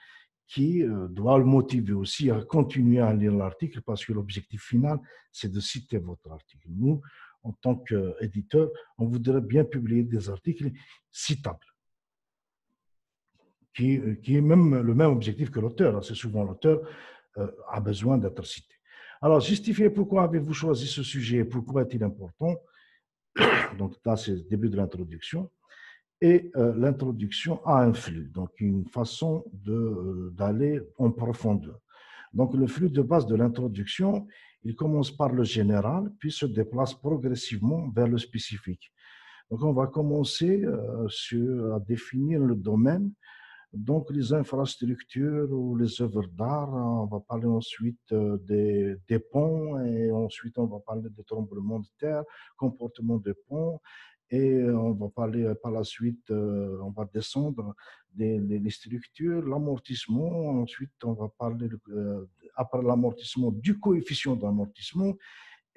qui doit le motiver aussi à continuer à lire l'article parce que l'objectif final, c'est de citer votre article. Nous, en tant qu'éditeur, on voudrait bien publier des articles citables, qui est même le même objectif que l'auteur. C'est souvent l'auteur a besoin d'être cité. Alors, justifier pourquoi avez-vous choisi ce sujet et pourquoi est-il important. Donc là, c'est le début de l'introduction. Et l'introduction a un flux, donc une façon d'aller en profondeur. Donc le flux de base de l'introduction, il commence par le général, puis se déplace progressivement vers le spécifique. Donc on va commencer à définir le domaine, donc les infrastructures ou les œuvres d'art. On va parler ensuite des ponts et ensuite on va parler des tremblements de terre, comportement des ponts. Et on va parler par la suite, on va descendre les structures, l'amortissement. Ensuite, on va parler, après l'amortissement, du coefficient d'amortissement.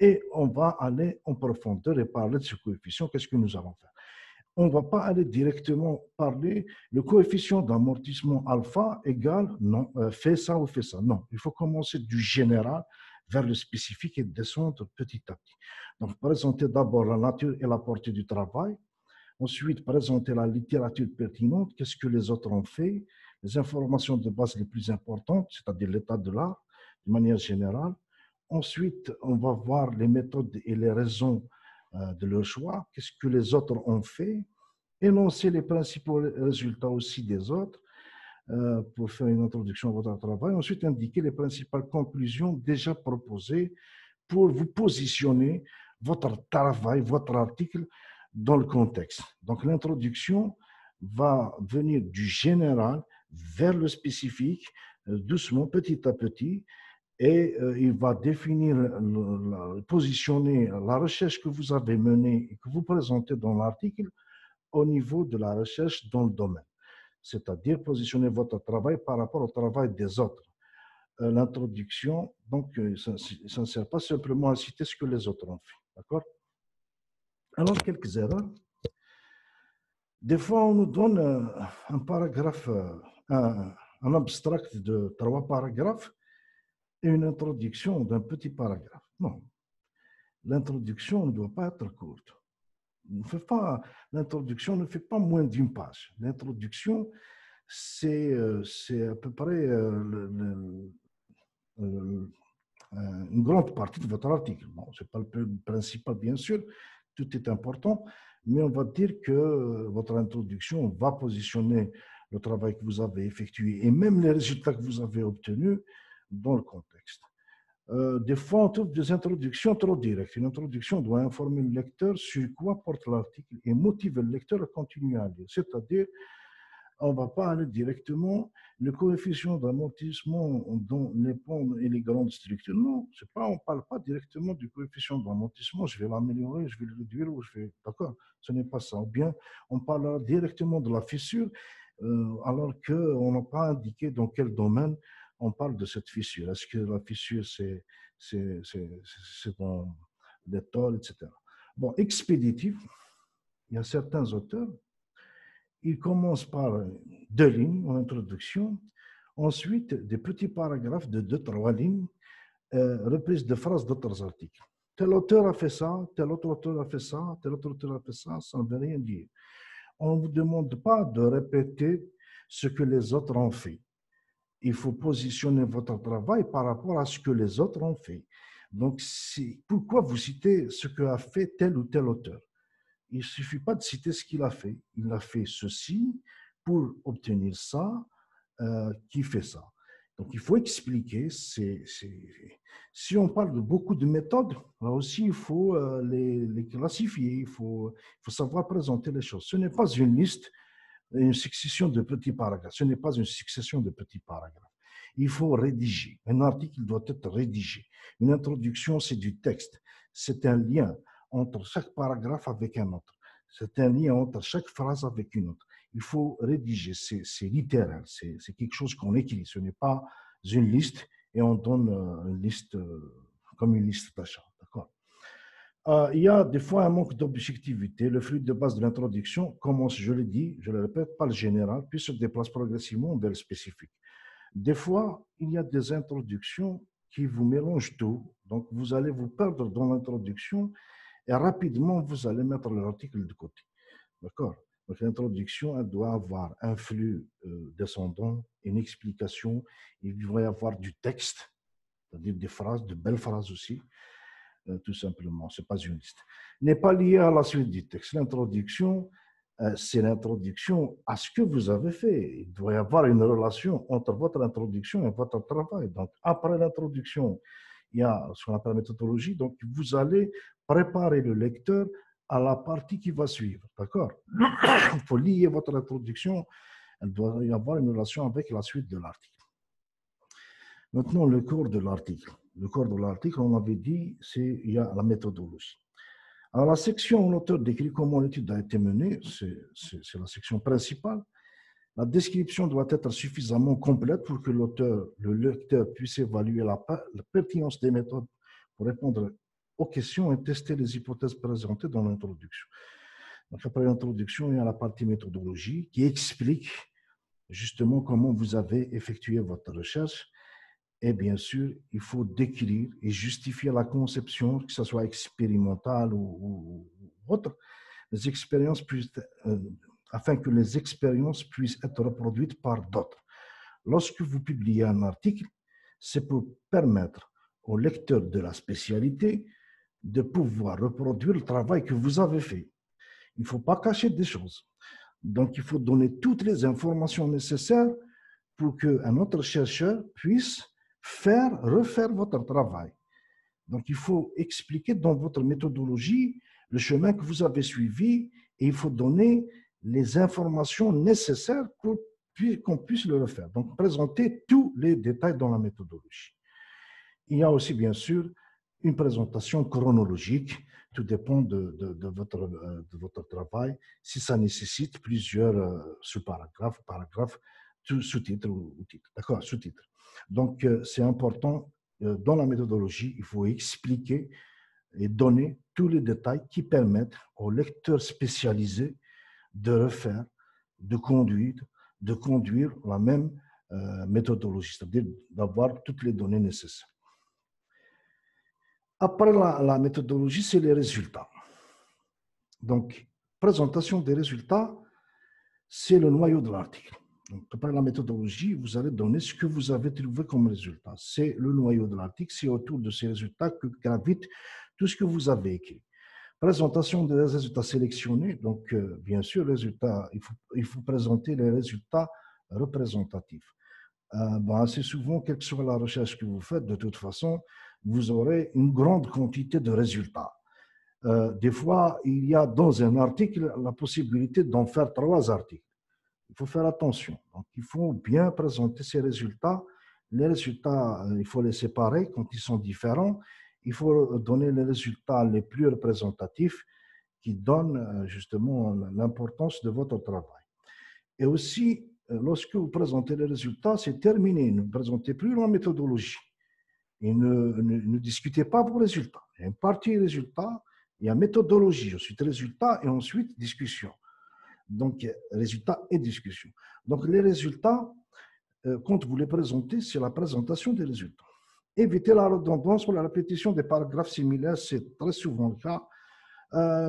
Et on va aller en profondeur et parler de ce coefficient. Qu'est-ce que nous allons faire? On ne va pas aller directement parler le coefficient d'amortissement alpha égale, non, fait ça ou fait ça. Non, il faut commencer du général vers le spécifique et descendre petit à petit. Donc, présenter d'abord la nature et la portée du travail. Ensuite, présenter la littérature pertinente, qu'est-ce que les autres ont fait, les informations de base les plus importantes, c'est-à-dire l'état de l'art, de manière générale. Ensuite, on va voir les méthodes et les raisons de leur choix, qu'est-ce que les autres ont fait, énoncer les principaux résultats aussi des autres pour faire une introduction à votre travail. Ensuite, indiquer les principales conclusions déjà proposées pour vous positionner votre travail, votre article dans le contexte. Donc, l'introduction va venir du général vers le spécifique, doucement, petit à petit, et il va définir, positionner la recherche que vous avez menée et que vous présentez dans l'article au niveau de la recherche dans le domaine, c'est-à-dire positionner votre travail par rapport au travail des autres. L'introduction, donc, ça ne sert pas simplement à citer ce que les autres ont fait, d'accord? Alors, quelques erreurs. Des fois, on nous donne un paragraphe, un abstract de 3 paragraphes et une introduction d'un petit paragraphe. Non, l'introduction ne doit pas être courte. L'introduction ne fait pas moins d'1 page. L'introduction, c'est à peu près une grande partie de votre article. Bon, ce n'est pas le principal, bien sûr, tout est important, mais on va dire que votre introduction va positionner le travail que vous avez effectué et même les résultats que vous avez obtenus dans le contexte. Des fois, on trouve des introductions trop directes. Une introduction doit informer le lecteur sur quoi porte l'article et motiver le lecteur à continuer à lire. C'est-à-dire, on ne va pas aller directement le coefficient d'amortissement dans les ponts et les grandes structures. Non, on ne parle pas directement du coefficient d'amortissement. Je vais l'améliorer, je vais le réduire, ou je vais. D'accord, ce n'est pas ça. Ou bien, on parle directement de la fissure, alors qu'on n'a pas indiqué dans quel domaine on parle de cette fissure. Est-ce que la fissure, c'est dans les tôles, etc. Bon, expéditif, il y a certains auteurs, ils commencent par 2 lignes en introduction, ensuite des petits paragraphes de 2-3 lignes, reprises de phrases d'autres articles. Tel auteur a fait ça, tel autre auteur a fait ça, tel autre auteur a fait ça, ça ne veut rien dire. On ne vous demande pas de répéter ce que les autres ont fait. Il faut positionner votre travail par rapport à ce que les autres ont fait. Donc, pourquoi vous citez ce qu'a fait tel ou tel auteur? Il ne suffit pas de citer ce qu'il a fait. Il a fait ceci pour obtenir ça, qui fait ça. Donc, il faut expliquer. Si on parle de beaucoup de méthodes, là aussi, il faut les classifier. Il faut savoir présenter les choses. Ce n'est pas une liste, une succession de petits paragraphes. Ce n'est pas une succession de petits paragraphes. Il faut rédiger. Un article doit être rédigé. Une introduction, c'est du texte. C'est un lien entre chaque paragraphe avec un autre. C'est un lien entre chaque phrase avec une autre. Il faut rédiger. C'est littéral. C'est quelque chose qu'on écrit. Ce n'est pas une liste et on donne une liste comme une liste d'achat. D'accord? Il y a des fois un manque d'objectivité. Le flux de base de l'introduction commence, je l'ai dit, je le répète, par le général, puis se déplace progressivement vers le spécifique. Des fois, il y a des introductions qui vous mélangent tout. Donc, vous allez vous perdre dans l'introduction et rapidement, vous allez mettre l'article de côté. D'accord? Donc, l'introduction, elle doit avoir un flux descendant, une explication. Il doit y avoir du texte, c'est-à-dire des phrases, de belles phrases aussi. Tout simplement, ce n'est pas une liste. N'est pas lié à la suite du texte. L'introduction, c'est l'introduction à ce que vous avez fait. Il doit y avoir une relation entre votre introduction et votre travail. Donc, après l'introduction, il y a ce qu'on appelle la méthodologie. Donc, vous allez préparer le lecteur à la partie qui va suivre. D'accord? Il faut lier votre introduction. Il doit y avoir une relation avec la suite de l'article. Maintenant, le corps de l'article. Le corps de l'article, on avait dit, il y a la méthodologie. Alors, la section où l'auteur décrit comment l'étude a été menée, c'est la section principale. La description doit être suffisamment complète pour que le lecteur puisse évaluer la pertinence des méthodes pour répondre aux questions et tester les hypothèses présentées dans l'introduction. Donc, après l'introduction, il y a la partie méthodologie qui explique justement comment vous avez effectué votre recherche. Et bien sûr, il faut décrire et justifier la conception, que ce soit expérimentale ou autre, les expériences afin que les expériences puissent être reproduites par d'autres. Lorsque vous publiez un article, c'est pour permettre au lecteur de la spécialité de pouvoir reproduire le travail que vous avez fait. Il ne faut pas cacher des choses. Donc, il faut donner toutes les informations nécessaires pour qu'un autre chercheur puisse refaire votre travail. Donc, il faut expliquer dans votre méthodologie le chemin que vous avez suivi et il faut donner les informations nécessaires pour qu'on puisse le refaire. Donc, présenter tous les détails dans la méthodologie. Il y a aussi, bien sûr, une présentation chronologique. Tout dépend de votre travail. Si ça nécessite plusieurs sous-paragraphes, paragraphes, sous-titres ou titres. D'accord, sous-titres. Donc, c'est important, dans la méthodologie, il faut expliquer et donner tous les détails qui permettent aux lecteurs spécialisés de refaire, de conduire la même méthodologie, c'est-à-dire d'avoir toutes les données nécessaires. Après la méthodologie, c'est les résultats. Donc, présentation des résultats, c'est le noyau de l'article. Donc, après la méthodologie, vous allez donner ce que vous avez trouvé comme résultat. C'est le noyau de l'article, c'est autour de ces résultats que gravite tout ce que vous avez écrit. Présentation des résultats sélectionnés, donc bien sûr, il faut présenter les résultats représentatifs. Assez souvent, quelle que soit la recherche que vous faites, de toute façon, vous aurez une grande quantité de résultats. Des fois, il y a dans un article la possibilité d'en faire 3 articles. Il faut faire attention. Donc, il faut bien présenter ces résultats. Les résultats, il faut les séparer quand ils sont différents. Il faut donner les résultats les plus représentatifs qui donnent justement l'importance de votre travail. Et aussi, lorsque vous présentez les résultats, c'est terminé. Ne présentez plus la méthodologie. Et ne discutez pas vos résultats. Il y a une partie résultats, il y a méthodologie, ensuite résultats et ensuite discussion. Donc, résultats et discussion. Donc, les résultats, quand vous les présentez, c'est la présentation des résultats. Évitez la redondance ou la répétition des paragraphes similaires, c'est très souvent le cas.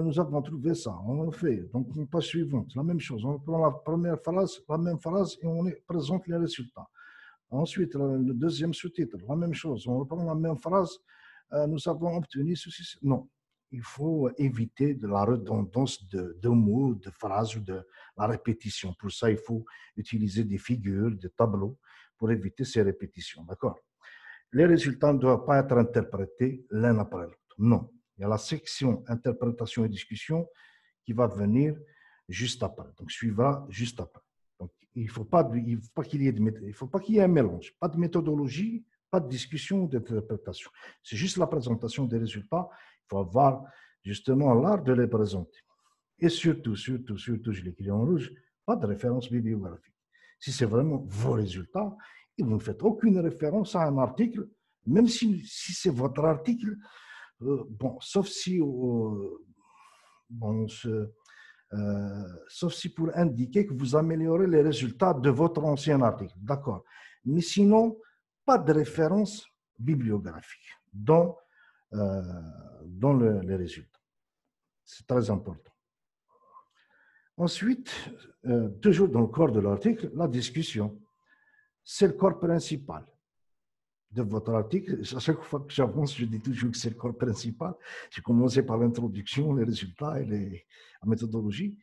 Nous avons trouvé ça, on le fait. Donc, une page suivante, la même chose. On prend la première phrase, la même phrase, et on présente les résultats. Ensuite, le deuxième sous-titre, la même chose. On reprend la même phrase, nous avons obtenu ceci. Non, il faut éviter de la redondance de mots, de phrases ou de la répétition. Pour ça, il faut utiliser des figures, des tableaux pour éviter ces répétitions. D'accord? Les résultats ne doivent pas être interprétés l'un après l'autre. Non. Il y a la section interprétation et discussion qui va venir juste après. Donc, suivra juste après. Donc, il ne faut pas qu'il y ait un mélange. Pas de méthodologie, pas de discussion ou d'interprétation. C'est juste la présentation des résultats. Il faut avoir justement l'art de les présenter. Et surtout, je l'écris en rouge, pas de référence bibliographique. Si c'est vraiment vos résultats, et vous ne faites aucune référence à un article, même si c'est votre article, sauf si pour indiquer que vous améliorez les résultats de votre ancien article. D'accord. Mais sinon, pas de référence bibliographique dans les résultats. C'est très important. Ensuite, toujours dans le corps de l'article, la discussion. C'est le corps principal de votre article. À chaque fois que j'avance, je dis toujours que c'est le corps principal. J'ai commencé par l'introduction, les résultats et la méthodologie.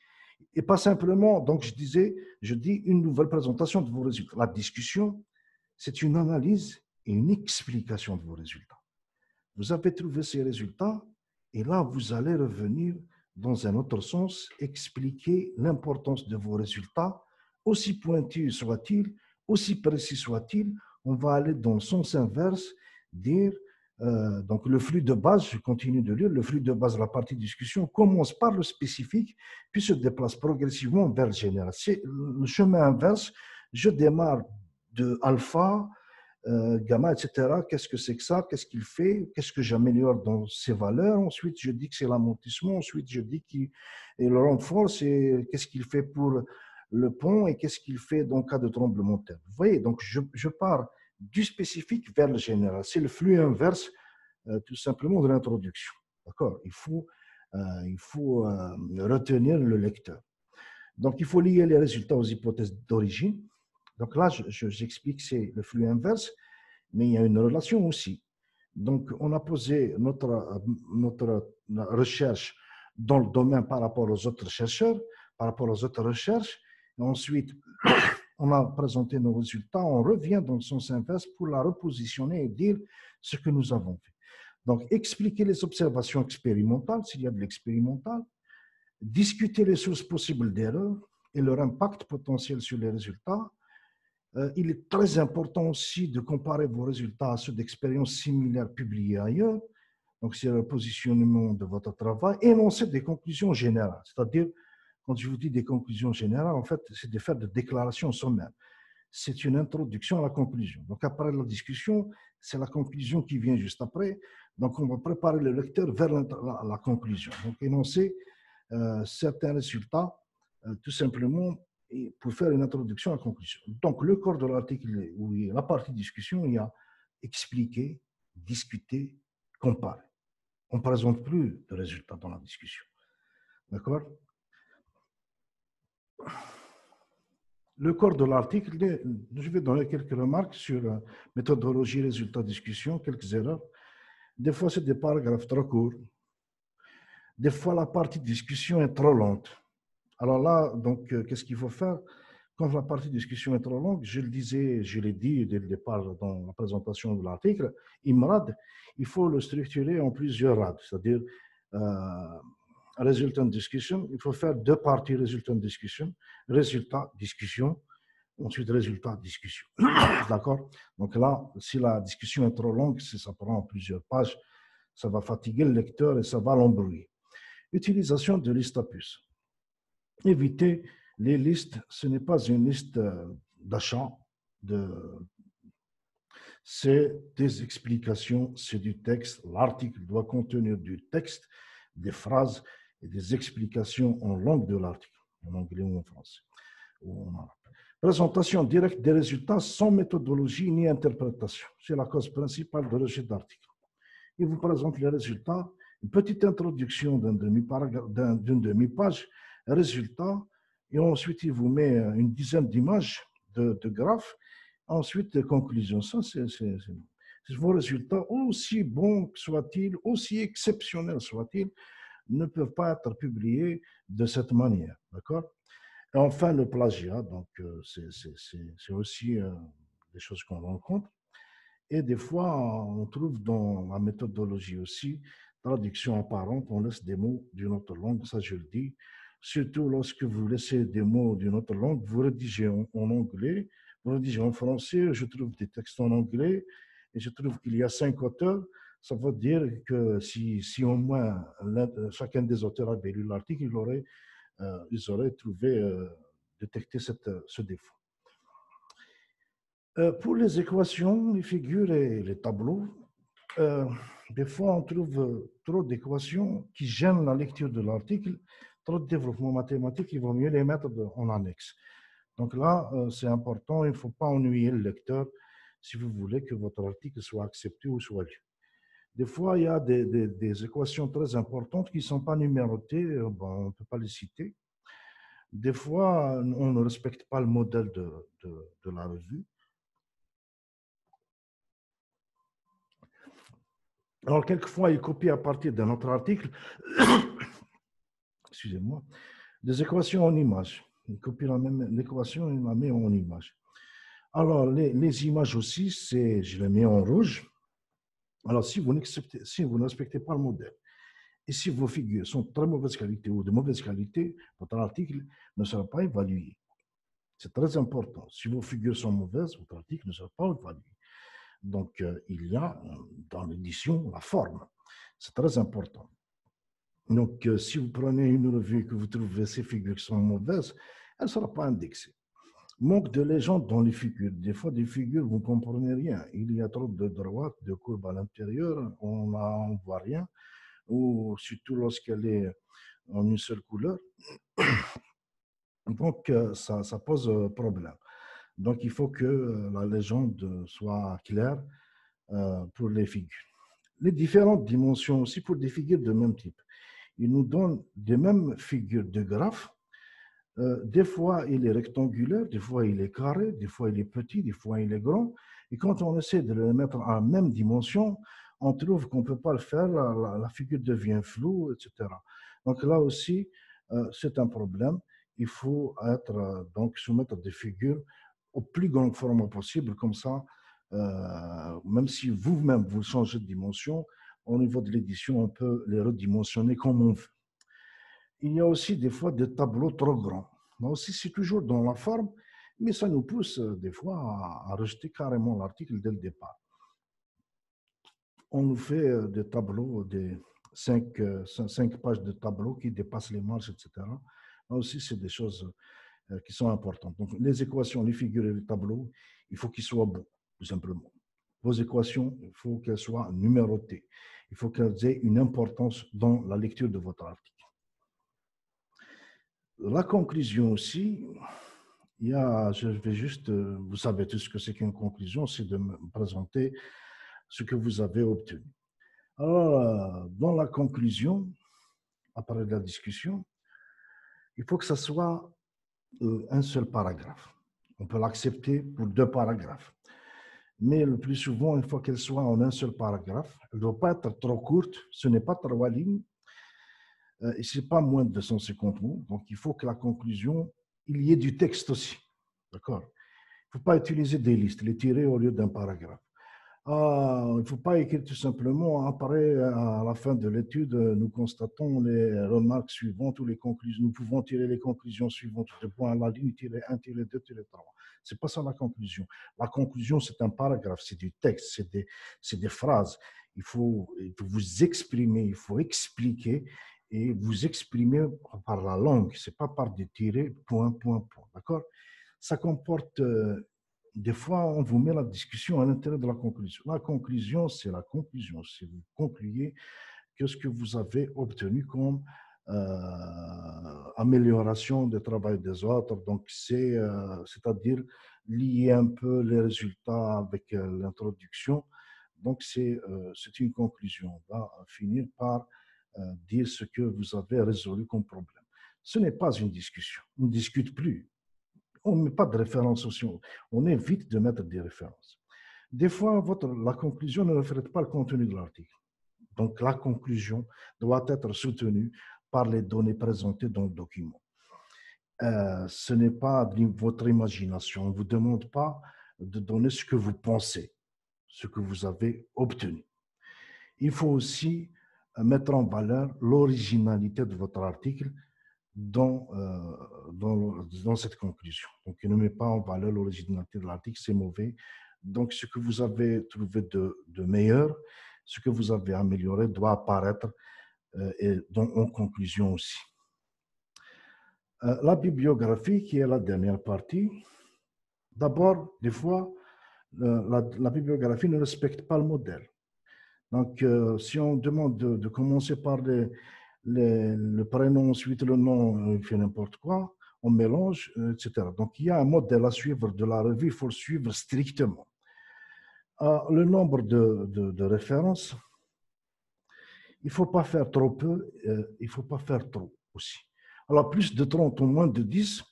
Et pas simplement, donc je dis une nouvelle présentation de vos résultats. La discussion, c'est une analyse et une explication de vos résultats. Vous avez trouvé ces résultats et là, vous allez revenir dans un autre sens, expliquer l'importance de vos résultats, aussi pointus soient-ils, aussi précis soit-il. On va aller dans le sens inverse, dire, donc le flux de base, je continue de lire, le flux de base, la partie discussion, commence par le spécifique, puis se déplace progressivement vers le général. C'est le chemin inverse, je démarre de alpha, gamma, etc. Qu'est-ce que c'est que ça? Qu'est-ce qu'il fait? Qu'est-ce que j'améliore dans ses valeurs? Ensuite, je dis que c'est l'amortissement. Ensuite, je dis qu'il le renforce et qu'est-ce qu'il fait pour le pont et qu'est-ce qu'il fait dans le cas de tremblement de terre. Vous voyez, donc je pars du spécifique vers le général. C'est le flux inverse, tout simplement, de l'introduction. D'accord? Il faut retenir le lecteur. Donc, il faut lier les résultats aux hypothèses d'origine. Donc là, j'explique que c'est le flux inverse, mais il y a une relation aussi. Donc, on a posé notre recherche dans le domaine par rapport aux autres chercheurs, par rapport aux autres recherches. Et ensuite, on a présenté nos résultats, on revient dans le sens inverse pour la repositionner et dire ce que nous avons fait. Donc, expliquer les observations expérimentales, s'il y a de l'expérimental, discuter les sources possibles d'erreurs et leur impact potentiel sur les résultats. Il est très important aussi de comparer vos résultats à ceux d'expériences similaires publiées ailleurs. Donc, c'est le positionnement de votre travail, énoncer des conclusions générales. C'est-à-dire, quand je vous dis des conclusions générales, en fait, c'est de faire des déclarations sommaires. C'est une introduction à la conclusion. Donc, après la discussion, c'est la conclusion qui vient juste après. Donc, on va préparer le lecteur vers la conclusion. Donc, énoncer certains résultats, tout simplement, pour faire une introduction à la conclusion. Donc, le corps de l'article, où il y a la partie discussion, il y a expliquer, discuter, comparer. On ne présente plus de résultats dans la discussion. D'accord? Le corps de l'article, je vais donner quelques remarques sur méthodologie, résultats, discussion, quelques erreurs. Des fois, c'est des paragraphes trop courts. Des fois, la partie discussion est trop lente. Alors là, donc, qu'est-ce qu'il faut faire? Quand la partie discussion est trop longue, je le disais, je l'ai dit dès le départ dans la présentation de l'article, IMRAD, il faut le structurer en plusieurs rades, c'est-à-dire résultat de discussion, il faut faire deux parties résultat de discussion, résultat, discussion, ensuite résultat, discussion. D'accord? Donc là, si la discussion est trop longue, si ça prend plusieurs pages, ça va fatiguer le lecteur et ça va l'embrouiller. Utilisation de listes à puces. Éviter les listes, ce n'est pas une liste d'achat, c'est des explications, c'est du texte. L'article doit contenir du texte, des phrases et des explications en langue de l'article, en anglais ou en français, ou en arabe. Présentation directe des résultats sans méthodologie ni interprétation. C'est la cause principale de rejet d'article. Il vous présente les résultats, une petite introduction d'une demi-page, résultats, et ensuite il vous met une dizaine d'images de graphes, ensuite des conclusions. Ça, c'est vos résultats, aussi bons soient-ils, aussi exceptionnels soient-ils, ne peuvent pas être publiés de cette manière. D'accord? Et enfin, le plagiat, donc c'est aussi des choses qu'on rencontre. Et des fois, on trouve dans la méthodologie aussi, traduction apparente, on laisse des mots d'une autre langue, ça je le dis. Surtout lorsque vous laissez des mots d'une autre langue, vous rédigez en anglais, vous rédigez en français, je trouve des textes en anglais, et je trouve qu'il y a 5 auteurs, ça veut dire que si au moins chacun des auteurs avait lu l'article, ils auraient trouvé, détecté ce défaut. Pour les équations, les figures et les tableaux, des fois on trouve trop d'équations qui gênent la lecture de l'article, trop de développement mathématique, il vaut mieux les mettre en annexe. Donc là, c'est important, il ne faut pas ennuyer le lecteur si vous voulez que votre article soit accepté ou soit lu. Des fois, il y a des équations très importantes qui ne sont pas numérotées, on ne peut pas les citer. Des fois, on ne respecte pas le modèle de la revue. Alors, quelquefois, il copie à partir d'un autre article, excusez-moi, des équations en images. Il copie la même équation et la met en image. Alors, les images aussi, je les mets en rouge. Alors, si vous ne respectez pas le modèle, et si vos figures sont de très mauvaise qualité ou de mauvaise qualité, votre article ne sera pas évalué. C'est très important. Si vos figures sont mauvaises, votre article ne sera pas évalué. Donc, il y a dans l'édition la forme. C'est très important. Donc, si vous prenez une revue et que vous trouvez ces figures qui sont mauvaises, elle ne sera pas indexée. Manque de légende dans les figures. Des fois, des figures, vous ne comprenez rien. Il y a trop de droites, de courbes à l'intérieur, on ne voit rien, ou surtout lorsqu'elle est en une seule couleur. Donc, ça pose problème. Donc, il faut que la légende soit claire pour les figures. Les différentes dimensions aussi pour des figures de même type. Il nous donne des mêmes figures de graphes. Des fois, il est rectangulaire, des fois, il est carré, des fois, il est petit, des fois, il est grand. Et quand on essaie de les mettre en même dimension, on trouve qu'on ne peut pas le faire, la figure devient floue, etc. Donc là aussi, c'est un problème. Il faut donc soumettre des figures au plus grand format possible, comme ça, même si vous-même vous changez de dimension, au niveau de l'édition, on peut les redimensionner comme on veut. Il y a aussi des fois des tableaux trop grands. Là aussi, c'est toujours dans la forme, mais ça nous pousse des fois à rejeter carrément l'article dès le départ. On nous fait des tableaux, des 5 pages de tableaux qui dépassent les marges, etc. Là aussi, c'est des choses qui sont importantes. Donc, les équations, les figures et les tableaux, il faut qu'ils soient bons, tout simplement. Vos équations, il faut qu'elles soient numérotées. Il faut qu'elles aient une importance dans la lecture de votre article. La conclusion aussi, je vais juste, vous savez tout ce que c'est qu'une conclusion, c'est de me présenter ce que vous avez obtenu. Alors, dans la conclusion, après la discussion, il faut que ce soit un seul paragraphe. On peut l'accepter pour 2 paragraphes. Mais le plus souvent, il faut qu'elle soit en un seul paragraphe. Elle ne doit pas être trop courte, ce n'est pas 3 lignes, et ce n'est pas moins de 250 mots. Donc, il faut que la conclusion, il y ait du texte aussi. D'accord? Il ne faut pas utiliser des listes, les tirer au lieu d'un paragraphe. Il ne faut pas écrire tout simplement, après, à la fin de l'étude, nous constatons les remarques suivantes ou les conclusions. Nous pouvons tirer les conclusions suivantes de point à la ligne, tirer 1, tirer 2, tirer 3. Ce n'est pas ça la conclusion. La conclusion, c'est un paragraphe, c'est du texte, c'est des phrases. Il faut vous exprimer, il faut expliquer et vous exprimer par la langue. Ce n'est pas par des tirés, point, point, point. D'accord? Ça comporte... des fois, on vous met la discussion à l'intérieur de la conclusion. La conclusion, c'est la conclusion. C'est vous concluez qu'est-ce que vous avez obtenu comme amélioration du travail des autres. Donc, c'est-à-dire lier un peu les résultats avec l'introduction. Donc, c'est une conclusion. On va finir par dire ce que vous avez résolu comme problème. Ce n'est pas une discussion. On ne discute plus. On ne met pas de références sociaux. On évite de mettre des références. Des fois, la conclusion ne reflète pas le contenu de l'article. Donc, la conclusion doit être soutenue par les données présentées dans le document. Ce n'est pas votre imagination. On ne vous demande pas de donner ce que vous pensez, ce que vous avez obtenu. Il faut aussi mettre en valeur l'originalité de votre article dans cette conclusion. Donc, il ne met pas en valeur l'originalité de l'article, c'est mauvais. Donc, ce que vous avez trouvé de meilleur, ce que vous avez amélioré doit apparaître en conclusion aussi. La bibliographie, qui est la dernière partie, d'abord, des fois, la bibliographie ne respecte pas le modèle. Donc, si on demande de commencer par le prénom, ensuite le nom, il fait n'importe quoi, on mélange, etc. Donc, il y a un modèle à suivre de la revue, il faut le suivre strictement. Le nombre de références, il ne faut pas faire trop peu, il ne faut pas faire trop aussi. Alors, plus de 30 ou moins de 10,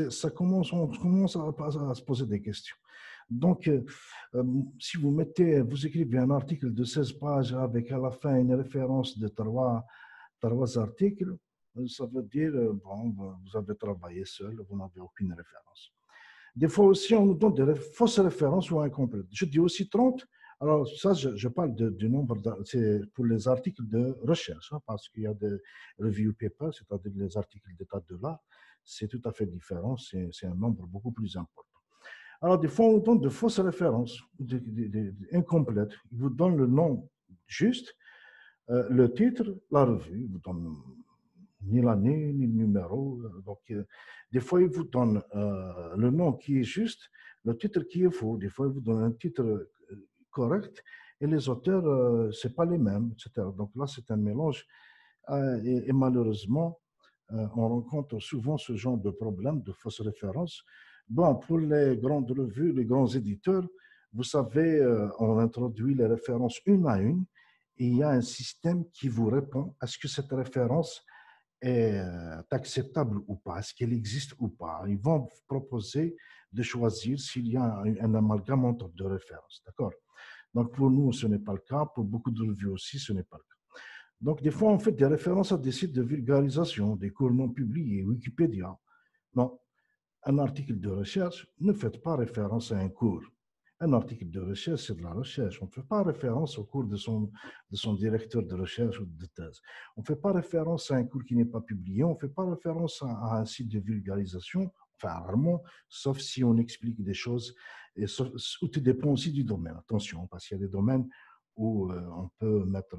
on commence à se poser des questions. Donc, si vous écrivez un article de 16 pages avec à la fin une référence de 3 articles, ça veut dire, bon, vous avez travaillé seul, vous n'avez aucune référence. Des fois aussi, on nous donne des fausses références ou incomplètes. Je dis aussi 30. Alors, ça, je parle du nombre, c'est pour les articles de recherche, hein, parce qu'il y a des review papers, c'est-à-dire les articles d'état de l'art, c'est tout à fait différent, c'est un nombre beaucoup plus important. Alors, des fois, on donne de fausses références, incomplètes. Ils vous donnent le nom juste, le titre, la revue. Ils vous donnent ni l'année, ni le numéro. Donc, des fois, ils vous donnent le nom qui est juste, le titre qui est faux. Des fois, ils vous donnent un titre correct et les auteurs, ce n'est pas les mêmes, etc. Donc là, c'est un mélange. Et malheureusement, on rencontre souvent ce genre de problème de fausses références. Bon, pour les grandes revues, les grands éditeurs, vous savez, on introduit les références une à une et il y a un système qui vous répond est-ce que cette référence est acceptable ou pas, est-ce qu'elle existe ou pas. Ils vont vous proposer de choisir s'il y a un amalgame entre deux références, d'accord? Donc, pour nous, ce n'est pas le cas. Pour beaucoup de revues aussi, ce n'est pas le cas. Donc, des fois, on fait des références à des sites de vulgarisation, des cours non publiés, Wikipédia. Non, un article de recherche, ne faites pas référence à un cours. Un article de recherche, c'est de la recherche. On ne fait pas référence au cours de son directeur de recherche ou de thèse. On ne fait pas référence à un cours qui n'est pas publié. On ne fait pas référence à un site de vulgarisation, enfin rarement, sauf si on explique des choses. Et tout dépend aussi du domaine. Attention, parce qu'il y a des domaines où on peut mettre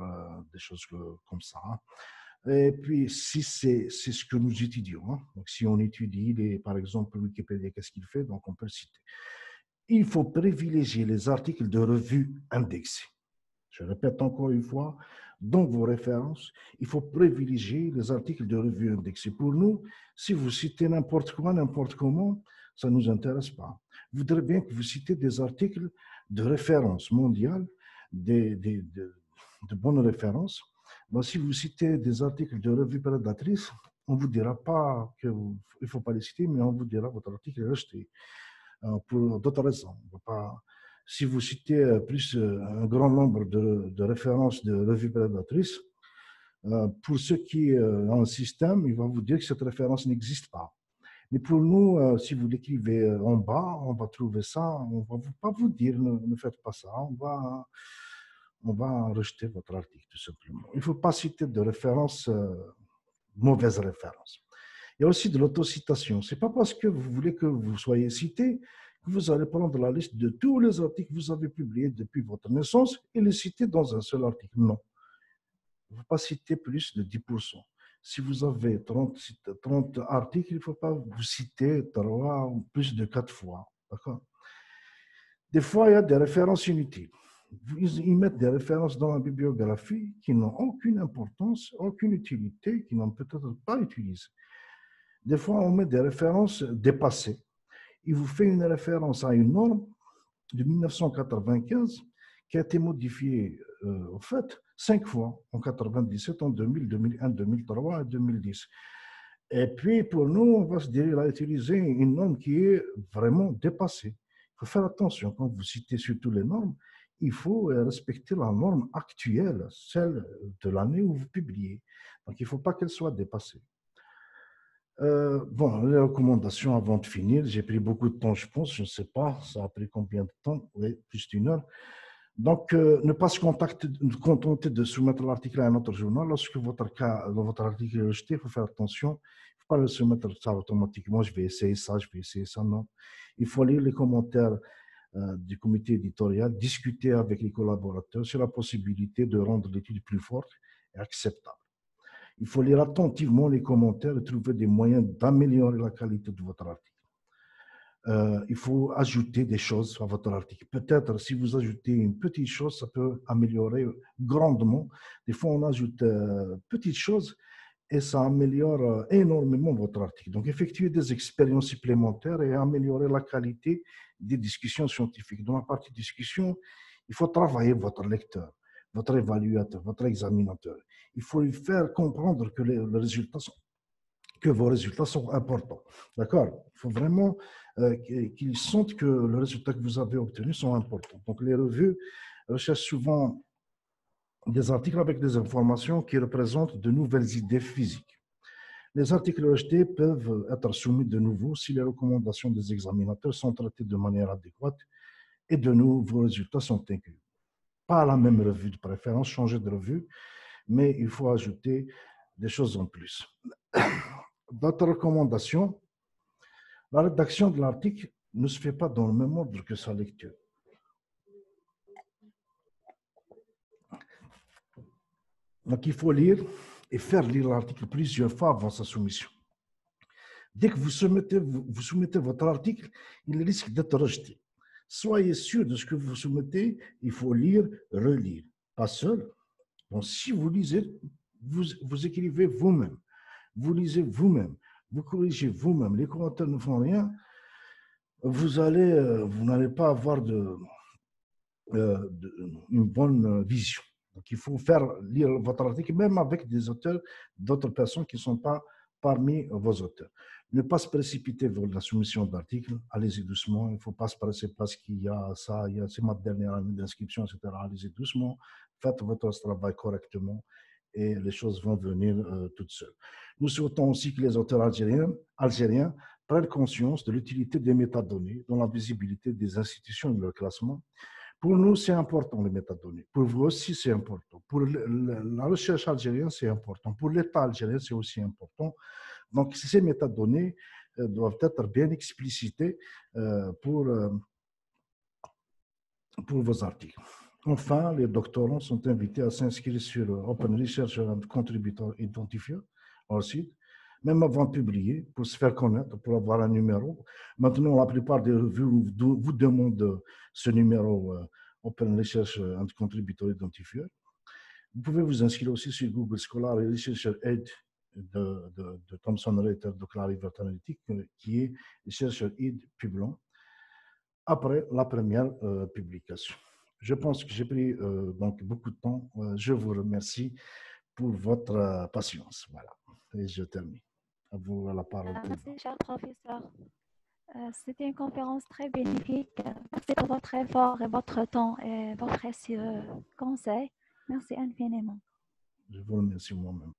des choses comme ça. Et puis, si c'est ce que nous étudions, donc si on étudie, par exemple, Wikipédia, qu'est-ce qu'il fait, donc on peut le citer. Il faut privilégier les articles de revues indexés. Je répète encore une fois, dans vos références, il faut privilégier les articles de revues indexés. Pour nous, si vous citez n'importe quoi, n'importe comment, ça ne nous intéresse pas. Vous voudrez bien que vous citez des articles de référence mondiale, de bonnes références. Bon, si vous citez des articles de revues prédatrices, on ne vous dira pas qu'il ne faut pas les citer, mais on vous dira que votre article est rejeté pour d'autres raisons. Si vous citez plus un grand nombre de références de revues prédatrices, pour ceux qui ont un système, il va vous dire que cette référence n'existe pas. Mais pour nous, si vous l'écrivez en bas, on va trouver ça, on ne va pas vous dire ne faites pas ça, on va rejeter votre article tout simplement. Il ne faut pas citer de références, mauvaises références. Il y a aussi de l'autocitation. Ce n'est pas parce que vous voulez que vous soyez cité que vous allez prendre la liste de tous les articles que vous avez publiés depuis votre naissance et les citer dans un seul article. Non. Il ne faut pas citer plus de 10%. Si vous avez 30 articles, il ne faut pas vous citer 3 ou plus de 4 fois. D'accord? Des fois, il y a des références inutiles. Ils mettent des références dans la bibliographie qui n'ont aucune importance, aucune utilité, qui n'ont peut-être pas utilisé. Des fois, on met des références dépassées. Il vous fait une référence à une norme de 1995 qui a été modifiée, au fait, 5 fois, en 97, en 2000, 2001, 2003 et 2010. Et puis, pour nous, on va se dire qu'il a utilisé une norme qui est vraiment dépassée. Il faut faire attention, quand vous citez surtout les normes, il faut respecter la norme actuelle, celle de l'année où vous publiez. Donc, il ne faut pas qu'elle soit dépassée. Bon, les recommandations avant de finir, j'ai pris beaucoup de temps, je pense, je ne sais pas, ça a pris combien de temps, oui, plus d'1 heure. Donc, ne pas se contenter de soumettre l'article à un autre journal. Lorsque votre article est rejeté, il faut faire attention. Il ne faut pas le soumettre ça automatiquement. Je vais essayer ça, je vais essayer ça. Non. Il faut lire les commentaires du comité éditorial, discuter avec les collaborateurs sur la possibilité de rendre l'étude plus forte et acceptable. Il faut lire attentivement les commentaires et trouver des moyens d'améliorer la qualité de votre article. Il faut ajouter des choses à votre article. Peut-être si vous ajoutez une petite chose, ça peut améliorer grandement. Des fois, on ajoute petites choses et ça améliore énormément votre article. Donc, effectuez des expériences supplémentaires et améliorer la qualité des discussions scientifiques. Dans la partie discussion, il faut travailler votre lecteur, votre évaluateur, votre examinateur. Il faut lui faire comprendre que vos résultats sont importants. D'accord? Il faut vraiment qu'ils sentent que les résultats que vous avez obtenus sont importants. Donc, les revues recherchent souvent des articles avec des informations qui représentent de nouvelles idées physiques. Les articles rejetés peuvent être soumis de nouveau si les recommandations des examinateurs sont traitées de manière adéquate et de nouveaux résultats sont inclus. Pas la même revue de préférence, changer de revue, mais il faut ajouter des choses en plus. D'autres recommandations, la rédaction de l'article ne se fait pas dans le même ordre que sa lecture. Donc, il faut lire et faire lire l'article plusieurs fois avant sa soumission. Dès que vous soumettez votre article, il risque d'être rejeté. Soyez sûr de ce que vous soumettez, il faut lire, relire, pas seul. Donc, si vous lisez, vous écrivez vous-même, vous lisez vous-même, vous corrigez vous-même, les commentaires ne font rien, vous n'allez pas avoir une bonne vision. Donc, il faut faire lire votre article, même avec des auteurs, d'autres personnes qui ne sont pas parmi vos auteurs. Ne pas se précipiter vers la soumission d'articles, allez-y doucement, il ne faut pas se presser parce qu'il y a ça, c'est ma dernière année d'inscription, etc. Allez-y doucement, faites votre travail correctement et les choses vont venir toutes seules. Nous souhaitons aussi que les auteurs algériens prennent conscience de l'utilité des métadonnées dans la visibilité des institutions et de leur classement. Pour nous, c'est important, les métadonnées. Pour vous aussi, c'est important. Pour la recherche algérienne, c'est important. Pour l'État algérien, c'est aussi important. Donc, ces métadonnées doivent être bien explicitées pour vos articles. Enfin, les doctorants sont invités à s'inscrire sur Open Research and Contributor Identifier, leur site, même avant de publier, pour se faire connaître, pour avoir un numéro. Maintenant, la plupart des revues vous demandent ce numéro Open Research and Contributor Identifier. Vous pouvez vous inscrire aussi sur Google Scholar et Researcher Aid de Thomson Reuters de Clarivate Analytics, qui est Researcher Aid Publon, après la première publication. Je pense que j'ai pris donc beaucoup de temps. Je vous remercie pour votre patience. Voilà, et je termine. À vous la parole. Merci, cher professeur. C'était une conférence très bénéfique. Merci pour votre effort et votre temps et vos précieux conseils. Merci infiniment. Je vous remercie moi-même.